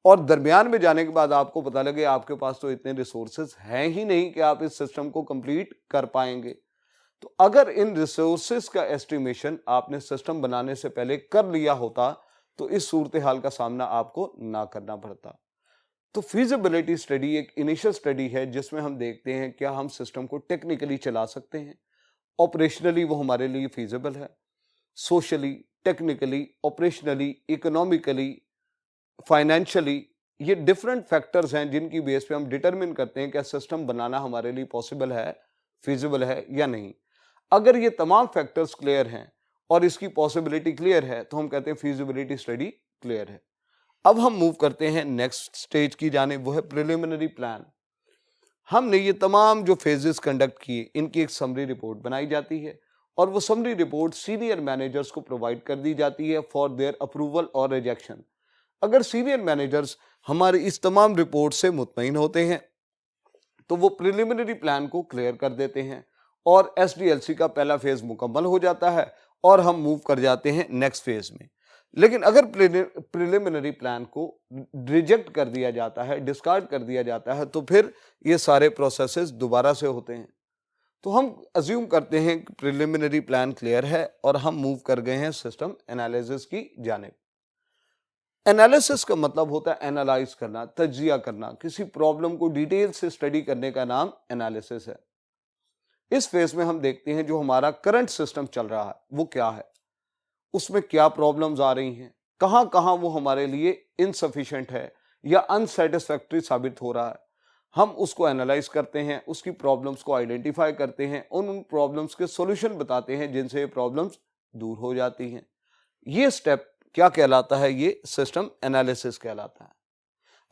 और दरमियान में जाने के बाद आपको पता लगे आपके पास तो इतने रिसोर्सेज हैं ही नहीं कि आप इस सिस्टम को कंप्लीट कर पाएंगे। तो अगर इन रिसोर्सेज का एस्टिमेशन आपने सिस्टम बनाने से पहले कर लिया होता तो इस सूरत हाल का सामना आपको ना करना पड़ता। तो फीजिबिलिटी स्टडी एक इनिशियल स्टडी है जिसमें हम देखते हैं क्या हम सिस्टम को टेक्निकली चला सकते हैं, ऑपरेशनली वो हमारे लिए फीजिबल है, socially, technically, operationally, economically, financially. ये डिफरेंट फैक्टर्स हैं जिनकी बेस पे हम डिटरमिन करते हैं क्या सिस्टम बनाना हमारे लिए पॉसिबल है, फीजिबल है या नहीं। अगर ये तमाम फैक्टर्स क्लियर हैं और इसकी पॉसिबिलिटी क्लियर है तो हम कहते हैं फीजिबिलिटी स्टडी क्लियर है। अब हम मूव करते हैं नेक्स्ट स्टेज की जाने, वो है प्रिलिमिनरी प्लान। हमने ये तमाम जो फेजेस कंडक्ट किए इनकी एक समरी रिपोर्ट बनाई जाती है और वो समरी रिपोर्ट सीनियर मैनेजर्स को प्रोवाइड कर दी जाती है फॉर देयर अप्रूवल और रिजेक्शन। अगर सीनियर मैनेजर्स हमारी इस तमाम रिपोर्ट से मुतमईन होते हैं तो वो प्रिलिमिनरी प्लान को क्लियर कर देते हैं और SDLC का पहला फेज मुकम्मल हो जाता है और हम मूव कर जाते हैं नेक्स्ट फेज में। लेकिन अगर प्रिलिमिनरी प्लान को रिजेक्ट कर दिया जाता है, डिस्कार्ड कर दिया जाता है, तो फिर ये सारे प्रोसेसेस दोबारा से होते हैं। तो हम अज्यूम करते हैं कि प्रिलिमिनरी प्लान क्लियर है और हम मूव कर गए हैं सिस्टम एनालिसिस की जानिब। एनालिसिस का मतलब होता है एनालाइज करना, तज्जिया करना। किसी प्रॉब्लम को डिटेल से स्टडी करने का नाम एनालिसिस है। इस फेज में हम देखते हैं जो हमारा करंट सिस्टम चल रहा है वो क्या है, उसमें क्या प्रॉब्लम्स आ रही हैं, कहां कहां वो हमारे लिए इनसफिशिएंट है या अनसेटिस्फैक्टरी साबित हो रहा है। हम उसको एनालाइज करते हैं, उसकी प्रॉब्लम्स को आइडेंटिफाई करते हैं, उन प्रॉब्लम्स के सॉल्यूशन बताते हैं जिनसे ये प्रॉब्लम्स दूर हो जाती हैं। ये स्टेप क्या कहलाता है? ये सिस्टम एनालिसिस कहलाता है।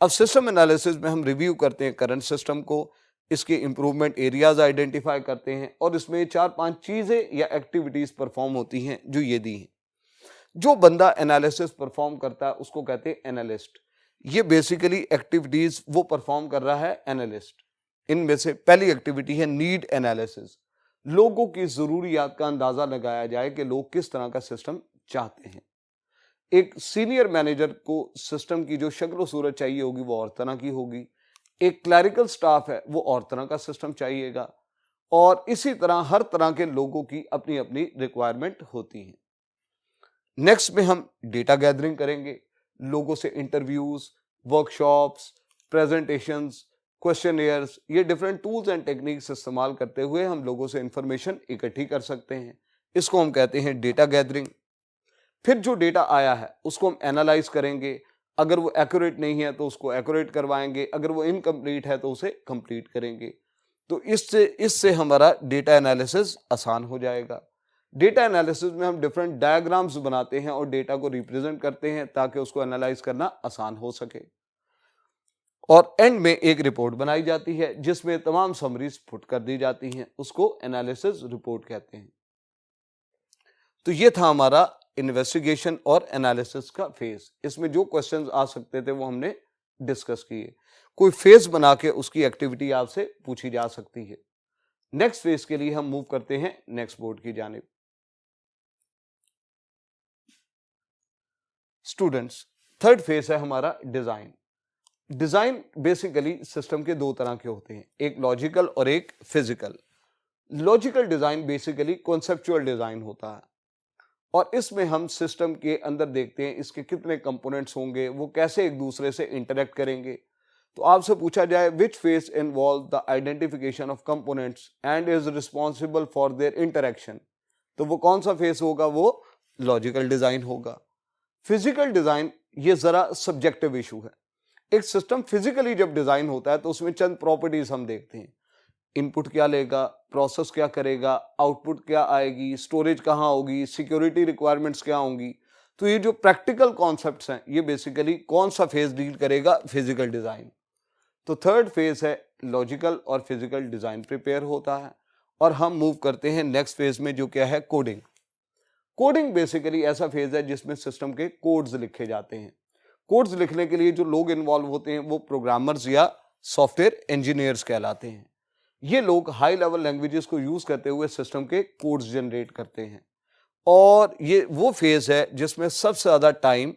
अब सिस्टम एनालिसिस में हम रिव्यू करते हैं करंट सिस्टम को, इसके इंप्रूवमेंट एरियाज आइडेंटिफाई करते हैं और इसमें 4-5 चीजें या एक्टिविटीज परफॉर्म होती हैं जो ये दी हैं। जो बंदा एनालिसिस परफॉर्म करता है उसको कहते हैं एनालिस्ट। ये बेसिकली एक्टिविटीज वो परफॉर्म कर रहा है एनालिस्ट। इनमें से पहली एक्टिविटी है नीड एनालिसिस। लोगों की जरूरियात का अंदाजा लगाया जाए कि लोग किस तरह का सिस्टम चाहते हैं। एक सीनियर मैनेजर को सिस्टम की जो शक्ल सूरत चाहिए होगी वो और तरह की होगी, एक क्लरिकल स्टाफ है वो और तरह का सिस्टम चाहिएगा, और इसी तरह हर तरह के लोगों की अपनी अपनी रिक्वायरमेंट होती है। नेक्स्ट में हम डेटा गैदरिंग करेंगे, लोगों से इंटरव्यूज, वर्कशॉप्स, प्रेजेंटेशंस, क्वेश्चनियर्स, ये डिफरेंट टूल्स एंड टेक्निक्स इस्तेमाल करते हुए हम लोगों से इंफॉर्मेशन इकट्ठी कर सकते हैं। इसको हम कहते हैं डेटा गैदरिंग। फिर जो डेटा आया है उसको हम एनालाइज करेंगे, अगर वो एक्यूरेट नहीं है तो उसको एक्यूरेट करवाएंगे, अगर वो इनकम्प्लीट है तो उसे कंप्लीट करेंगे। तो इससे हमारा डेटा एनालिसिस आसान हो जाएगा। डेटा एनालिसिस में हम डिफरेंट डायग्राम्स बनाते हैं और डेटा को रिप्रेजेंट करते हैं ताकि उसको एनालाइज करना आसान हो सके, और एंड में एक रिपोर्ट बनाई जाती है जिसमें तमाम समरीज पुट कर दी जाती हैं, उसको एनालिसिस रिपोर्ट कहते हैं। तो ये था हमारा इन्वेस्टिगेशन और एनालिसिस का फेज। इसमें जो क्वेश्चंस आ सकते थे वो हमने डिस्कस किए। कोई फेज बना के उसकी एक्टिविटी आपसे पूछी जा सकती है। नेक्स्ट फेज के लिए हम मूव करते हैं नेक्स्ट बोर्ड की जानिब। स्टूडेंट्स, थर्ड फेज है हमारा डिजाइन। डिजाइन बेसिकली सिस्टम के दो तरह के होते हैं, एक लॉजिकल और एक physical. Logical design basically conceptual design होता है, और इसमें हम सिस्टम के अंदर देखते हैं इसके कितने कंपोनेंट्स होंगे, वो कैसे एक दूसरे से इंटरेक्ट करेंगे। तो आपसे पूछा जाए which phase involve the identification of components and is responsible for their interaction, तो वो कौन सा फेज होगा? वो लॉजिकल डिजाइन होगा। फिजिकल डिजाइन ये जरा सब्जेक्टिव इशू है। एक सिस्टम फिजिकली जब डिजाइन होता है तो उसमें चंद प्रॉपर्टीज हम देखते हैं, इनपुट क्या लेगा, प्रोसेस क्या करेगा, आउटपुट क्या आएगी, स्टोरेज कहाँ होगी, सिक्योरिटी रिक्वायरमेंट्स क्या होंगी। तो ये जो प्रैक्टिकल कॉन्सेप्ट्स हैं ये बेसिकली कौन सा फेज डील करेगा? Physical design. तो थर्ड फेज है लॉजिकल और फिजिकल डिजाइन प्रिपेयर होता है, और हम मूव करते हैं नेक्स्ट फेज में जो क्या है? कोडिंग। कोडिंग बेसिकली ऐसा फेज है जिसमें सिस्टम के कोड्स लिखे जाते हैं। कोड्स लिखने के लिए जो लोग इन्वॉल्व होते हैं वो प्रोग्रामर्स या सॉफ्टवेयर इंजीनियर्स कहलाते हैं। ये लोग हाई लेवल लैंग्वेजेस को यूज करते हुए सिस्टम के कोड्स जनरेट करते हैं, और ये वो फेज है जिसमें सबसे ज्यादा टाइम,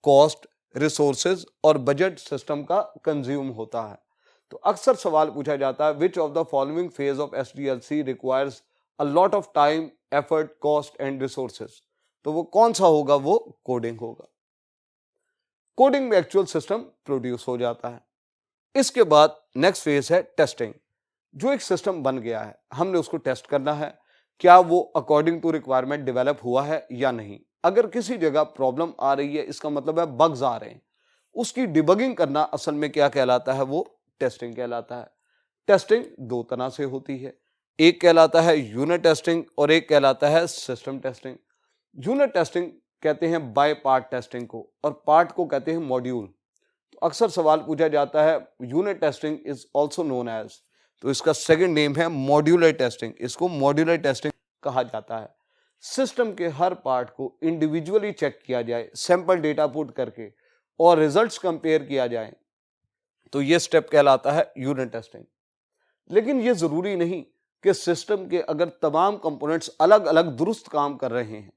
कॉस्ट, रिसोर्सेज और बजट सिस्टम का कंज्यूम होता है। तो अक्सर सवाल पूछा जाता है which of the following phase of SDLC requires a lot of time, effort, cost and resources, तो वो कौन सा होगा? वो कोडिंग होगा। कोडिंग में एक्चुअल सिस्टम प्रोड्यूस हो जाता है। इसके बाद नेक्स्ट फेज है टेस्टिंग। जो एक सिस्टम बन गया है हमने उसको टेस्ट करना है, क्या वो अकॉर्डिंग टू रिक्वायरमेंट डेवलप हुआ है या नहीं। अगर किसी जगह प्रॉब्लम आ रही है इसका मतलब है बग्स आ रहे हैं, उसकी डिबगिंग करना असल में क्या कहलाता है? वो टेस्टिंग कहलाता है। टेस्टिंग दो तरह से होती है, एक कहलाता है यूनिट टेस्टिंग और एक कहलाता है सिस्टम टेस्टिंग। यूनिट टेस्टिंग कहते हैं बाय पार्ट टेस्टिंग को, और पार्ट को कहते हैं मॉड्यूल। तो अक्सर सवाल पूछा जाता है unit testing is also known as, तो इसका सेकंड नेम है मॉड्यूलर टेस्टिंग। इसको मॉड्यूलर टेस्टिंग कहा जाता है। सिस्टम के हर पार्ट को इंडिविजुअली चेक किया जाए, सैंपल डेटा पुट करके, और रिजल्ट्स कंपेयर किया जाए, तो ये स्टेप कहलाता है यूनिट टेस्टिंग। लेकिन ये जरूरी नहीं कि सिस्टम के अगर तमाम कंपोनेंट्स अलग अलग दुरुस्त काम कर रहे हैं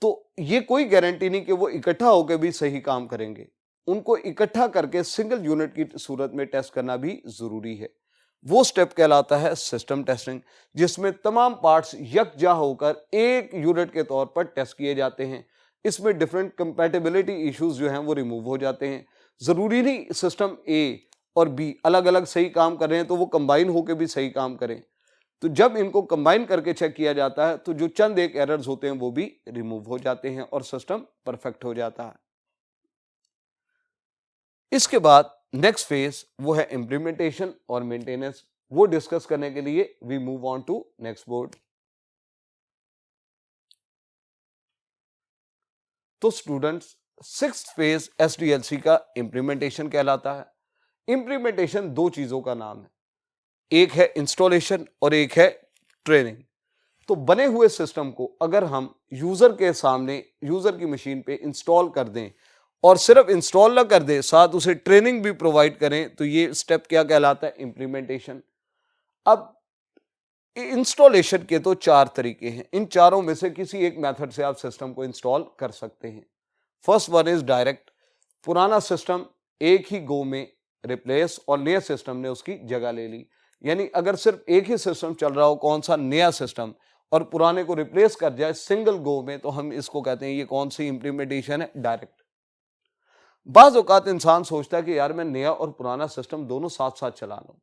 तो ये कोई गारंटी नहीं कि वो इकट्ठा होकर भी सही काम करेंगे। उनको इकट्ठा करके सिंगल यूनिट की सूरत में टेस्ट करना भी जरूरी है। वो स्टेप कहलाता है सिस्टम टेस्टिंग, जिसमें तमाम पार्ट्स यकजा होकर एक यूनिट के तौर पर टेस्ट किए जाते हैं। इसमें डिफरेंट कंपैटिबिलिटी इश्यूज जो हैं वो रिमूव हो जाते हैं। जरूरी नहीं सिस्टम ए और बी अलग अलग सही काम कर रहे हैं तो वो कंबाइन होकर भी सही काम करें। तो जब इनको कंबाइन करके चेक किया जाता है तो जो चंद एक एरर्स होते हैं वो भी रिमूव हो जाते हैं और सिस्टम परफेक्ट हो जाता है। इसके बाद नेक्स्ट फेज वो है इंप्लीमेंटेशन और मेंटेनेंस। वो डिस्कस करने के लिए we move on to next board. तो स्टूडेंट्स, सिक्स्थ फेज एसडीएलसी का इंप्लीमेंटेशन कहलाता है। इंप्लीमेंटेशन दो चीजों का नाम है, एक है इंस्टॉलेशन और एक है ट्रेनिंग। तो बने हुए सिस्टम को अगर हम यूजर के सामने, यूजर की मशीन पे इंस्टॉल कर दें और सिर्फ इंस्टॉल ना कर दें, साथ उसे ट्रेनिंग भी प्रोवाइड करें, तो ये स्टेप क्या कहलाता है? इंप्लीमेंटेशन। अब इंस्टॉलेशन के तो चार तरीके हैं, इन चारों में से किसी एक मेथड से आप सिस्टम को इंस्टॉल कर सकते हैं। फर्स्ट वन इज डायरेक्ट, पुराना सिस्टम एक ही गो में रिप्लेस और नए सिस्टम ने उसकी जगह ले ली। यानी अगर सिर्फ एक ही सिस्टम चल रहा हो, कौन सा नया सिस्टम, और पुराने को रिप्लेस कर जाए सिंगल गो में, तो हम इसको कहते हैं, ये कौन सी इंप्लीमेंटेशन है? डायरेक्ट। बाज औकात इंसान सोचता है कि यार मैं नया और पुराना सिस्टम दोनों साथ साथ चला लूं,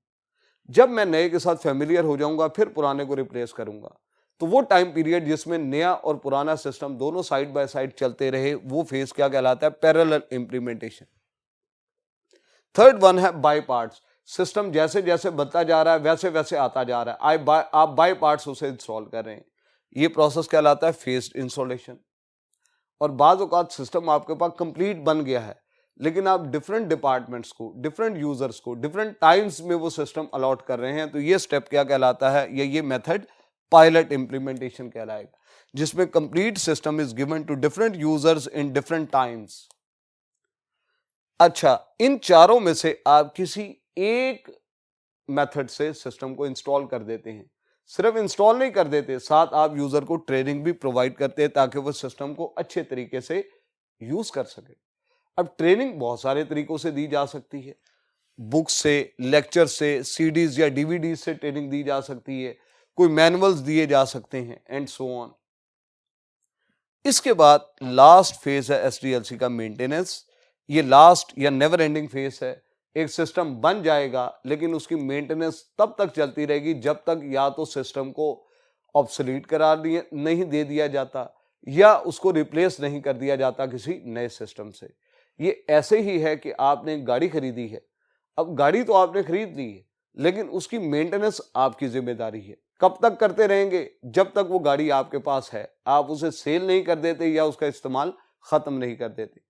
जब मैं नए के साथ फेमिलियर हो जाऊंगा फिर पुराने को रिप्लेस करूंगा। तो वो टाइम पीरियड जिसमें नया और पुराना सिस्टम दोनों साइड बाय साइड चलते रहे, वो फेज क्या कहलाता है? Parallel implementation. थर्ड वन है बाय पार्ट्स, सिस्टम जैसे जैसे बढ़ता जा रहा है वैसे वैसे आता जा रहा है, आप बाय पार्ट्स उसे इंस्टॉल कर रहे हैं, ये प्रोसेस कहलाता है फेज्ड इंस्टॉलेशन। और बाज औकात सिस्टम आपके पास कंप्लीट बन गया है, लेकिन आप डिफरेंट डिपार्टमेंट्स को, डिफरेंट यूजर्स को डिफरेंट टाइम्स में वो सिस्टम अलॉट कर रहे हैं, तो ये स्टेप क्या कहलाता है? ये मेथड पायलट इंप्लीमेंटेशन कहलाएगा, जिसमें complete system is given to different users in different times. अच्छा, इन चारों में से आप किसी एक मेथड से सिस्टम को इंस्टॉल कर देते हैं, सिर्फ इंस्टॉल नहीं कर देते, साथ आप यूजर को ट्रेनिंग भी प्रोवाइड करते हैं ताकि वो सिस्टम को अच्छे तरीके से यूज कर सके। अब ट्रेनिंग बहुत सारे तरीकों से दी जा सकती है, बुक से, लेक्चर से, सीडीज या डीवीडीज से ट्रेनिंग दी जा सकती है, कोई मैनुअल्स दिए जा सकते हैं, एंड सो ऑन। इसके बाद लास्ट फेज है एसडीएलसी का मेंटेनेंस। ये लास्ट या नेवर एंडिंग फेज है। एक सिस्टम बन जाएगा लेकिन उसकी मेंटेनेंस तब तक चलती रहेगी जब तक या तो सिस्टम को ऑब्सोलीट करार नहीं दे दिया जाता या उसको रिप्लेस नहीं कर दिया जाता किसी नए सिस्टम से। ये ऐसे ही है कि आपने एक गाड़ी खरीदी है, अब गाड़ी तो आपने खरीद ली है लेकिन उसकी मेंटेनेंस आपकी जिम्मेदारी है। कब तक करते रहेंगे? जब तक वो गाड़ी आपके पास है, आप उसे सेल नहीं कर देते या उसका इस्तेमाल खत्म नहीं कर देते।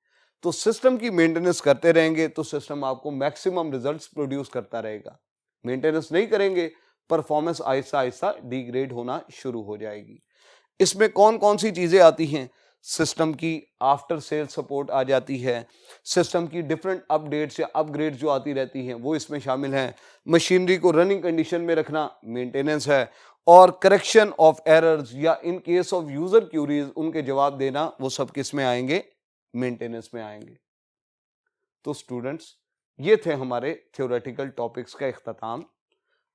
तो सिस्टम की मेंटेनेंस करते रहेंगे तो सिस्टम आपको मैक्सिमम रिजल्ट्स प्रोड्यूस करता रहेगा। मेंटेनेंस नहीं करेंगे, परफॉर्मेंस आहिस्ता आहिस्ता डिग्रेड होना शुरू हो जाएगी। इसमें कौन कौन सी चीजें आती हैं? सिस्टम की आफ्टर सेल सपोर्ट आ जाती है, सिस्टम की डिफरेंट अपडेट्स या अपग्रेड जो आती रहती हैं वो इसमें शामिल हैं, मशीनरी को रनिंग कंडीशन में रखना मेंटेनेंस है, और करेक्शन ऑफ एरर्स या in case of user queries उनके जवाब देना, वो सब किस में आएंगे? मेंटेनेंस में आएंगे। तो स्टूडेंट्स, ये थे हमारे थ्योरेटिकल टॉपिक्स का इख्तिताम।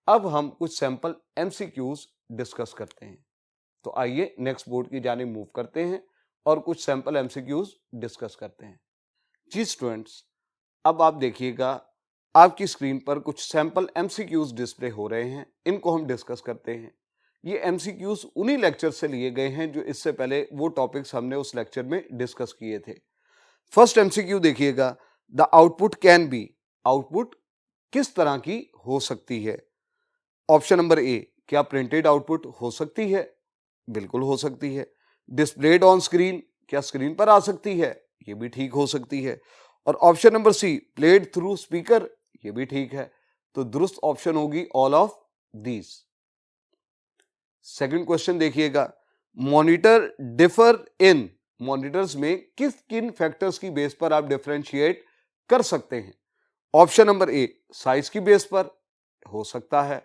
अब हम कुछ सैंपल एमसीक्यूज डिस्कस करते हैं। तो आइए नेक्स्ट बोर्ड की जानिब मूव करते हैं और कुछ सैंपल एमसीक्यूज डिस्कस करते हैं। जी स्टूडेंट्स, अब आप देखिएगा आपकी स्क्रीन पर कुछ सैंपल एमसीक्यूज डिस्प्ले हो रहे हैं, इनको हम डिस्कस करते हैं। ये एमसीक्यूज उन्हीं लेक्चर से लिए गए हैं जो इससे पहले वो टॉपिक्स हमने उस लेक्चर में डिस्कस किए थे। फर्स्ट एमसीक्यू देखिएगा, the output can be, output किस तरह की हो सकती है? ऑप्शन नंबर ए, क्या प्रिंटेड आउटपुट हो सकती है? बिल्कुल हो सकती है। डिस्प्लेड ऑन स्क्रीन, क्या स्क्रीन पर आ सकती है? ये भी ठीक हो सकती है। और option number C, played through speaker, ये भी ठीक है। तो दुरुस्त ऑप्शन होगी all of these. Second question देखिएगा, मॉनिटर डिफर इन, मॉनिटर्स में किस किन फैक्टर्स की बेस पर आप डिफरेंशिएट कर सकते हैं? ऑप्शन नंबर ए, साइज की बेस पर हो सकता है,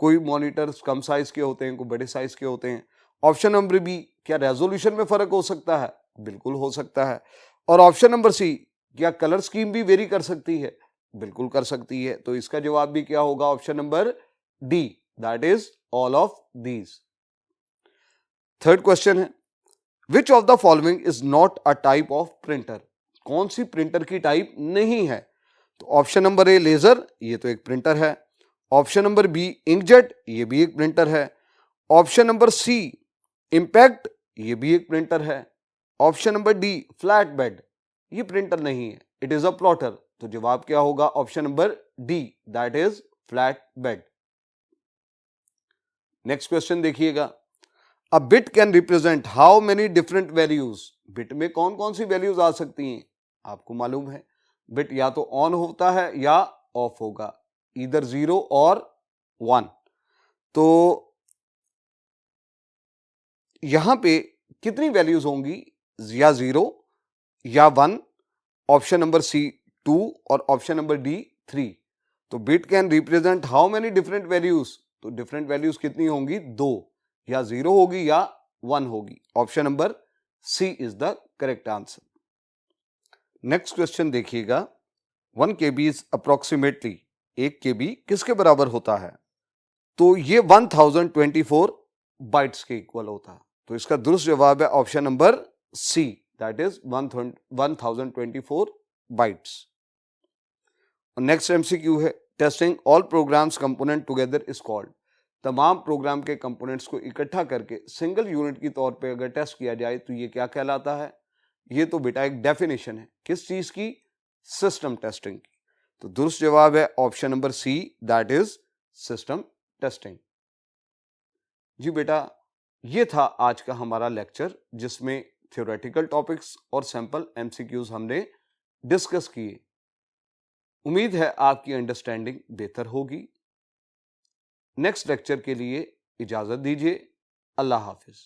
कोई मॉनिटर्स कम साइज के होते हैं, कोई बड़े साइज के होते हैं। ऑप्शन नंबर बी, क्या रेजोल्यूशन में फर्क हो सकता है? बिल्कुल हो सकता है। और ऑप्शन नंबर सी, क्या कलर स्कीम भी वेरी कर सकती है? बिल्कुल कर सकती है। तो इसका जवाब भी क्या होगा? Option number D, that is all of these. Third question है, which of the following is not a type of printer, कौन सी प्रिंटर की टाइप नहीं है? तो ऑप्शन नंबर ए, लेजर, ये तो एक प्रिंटर है। ऑप्शन नंबर बी, इंकजेट, ये भी एक प्रिंटर है। ऑप्शन नंबर सी, इंपैक्ट, ये भी एक प्रिंटर है। Option number D, flat bed, ये प्रिंटर नहीं है, इट इज अ प्लॉटर। तो जवाब क्या होगा? Option number D, that is flat bed. Next question देखिएगा, a bit can represent how many different values, bit में कौन कौन सी वैल्यूज आ सकती हैं, आपको मालूम है बिट या तो ऑन होता है या ऑफ होगा, इधर 0 और 1। तो यहां पे कितनी वैल्यूज होंगी, या 0 या 1, ऑप्शन नंबर सी 2 और ऑप्शन नंबर डी 3। तो bit can represent how many different values, तो डिफरेंट वैल्यूज कितनी होंगी, 2, या 0 होगी या 1 होगी। Option number C is the correct answer. Next question देखिएगा, 1 KB इज अप्रोक्सीमेटली, 1 KB किसके बराबर होता है, तो ये 1024 बाइट्स के इक्वल होता है। तो इसका दुरुस्त जवाब है option number C, that is 1024 bytes. Next MCQ है, testing all programs component together is called. तमाम प्रोग्राम के कंपोनेंट्स को इकट्ठा करके सिंगल यूनिट की तौर पे अगर टेस्ट किया जाए तो ये क्या कहलाता है, ये तो बेटा एक डेफिनेशन है, किस चीज की, सिस्टम टेस्टिंग की। तो दुरुस्त जवाब है option number C, that is system testing. जी बेटा, ये था आज का हमारा लेक्चर, जिसमें थ्योरेटिकल टॉपिक्स और सैंपल एमसीक्यूज हमने डिस्कस किए। उम्मीद है आपकी अंडरस्टैंडिंग बेहतर होगी। नेक्स्ट लेक्चर के लिए इजाजत दीजिए। अल्लाह हाफिज।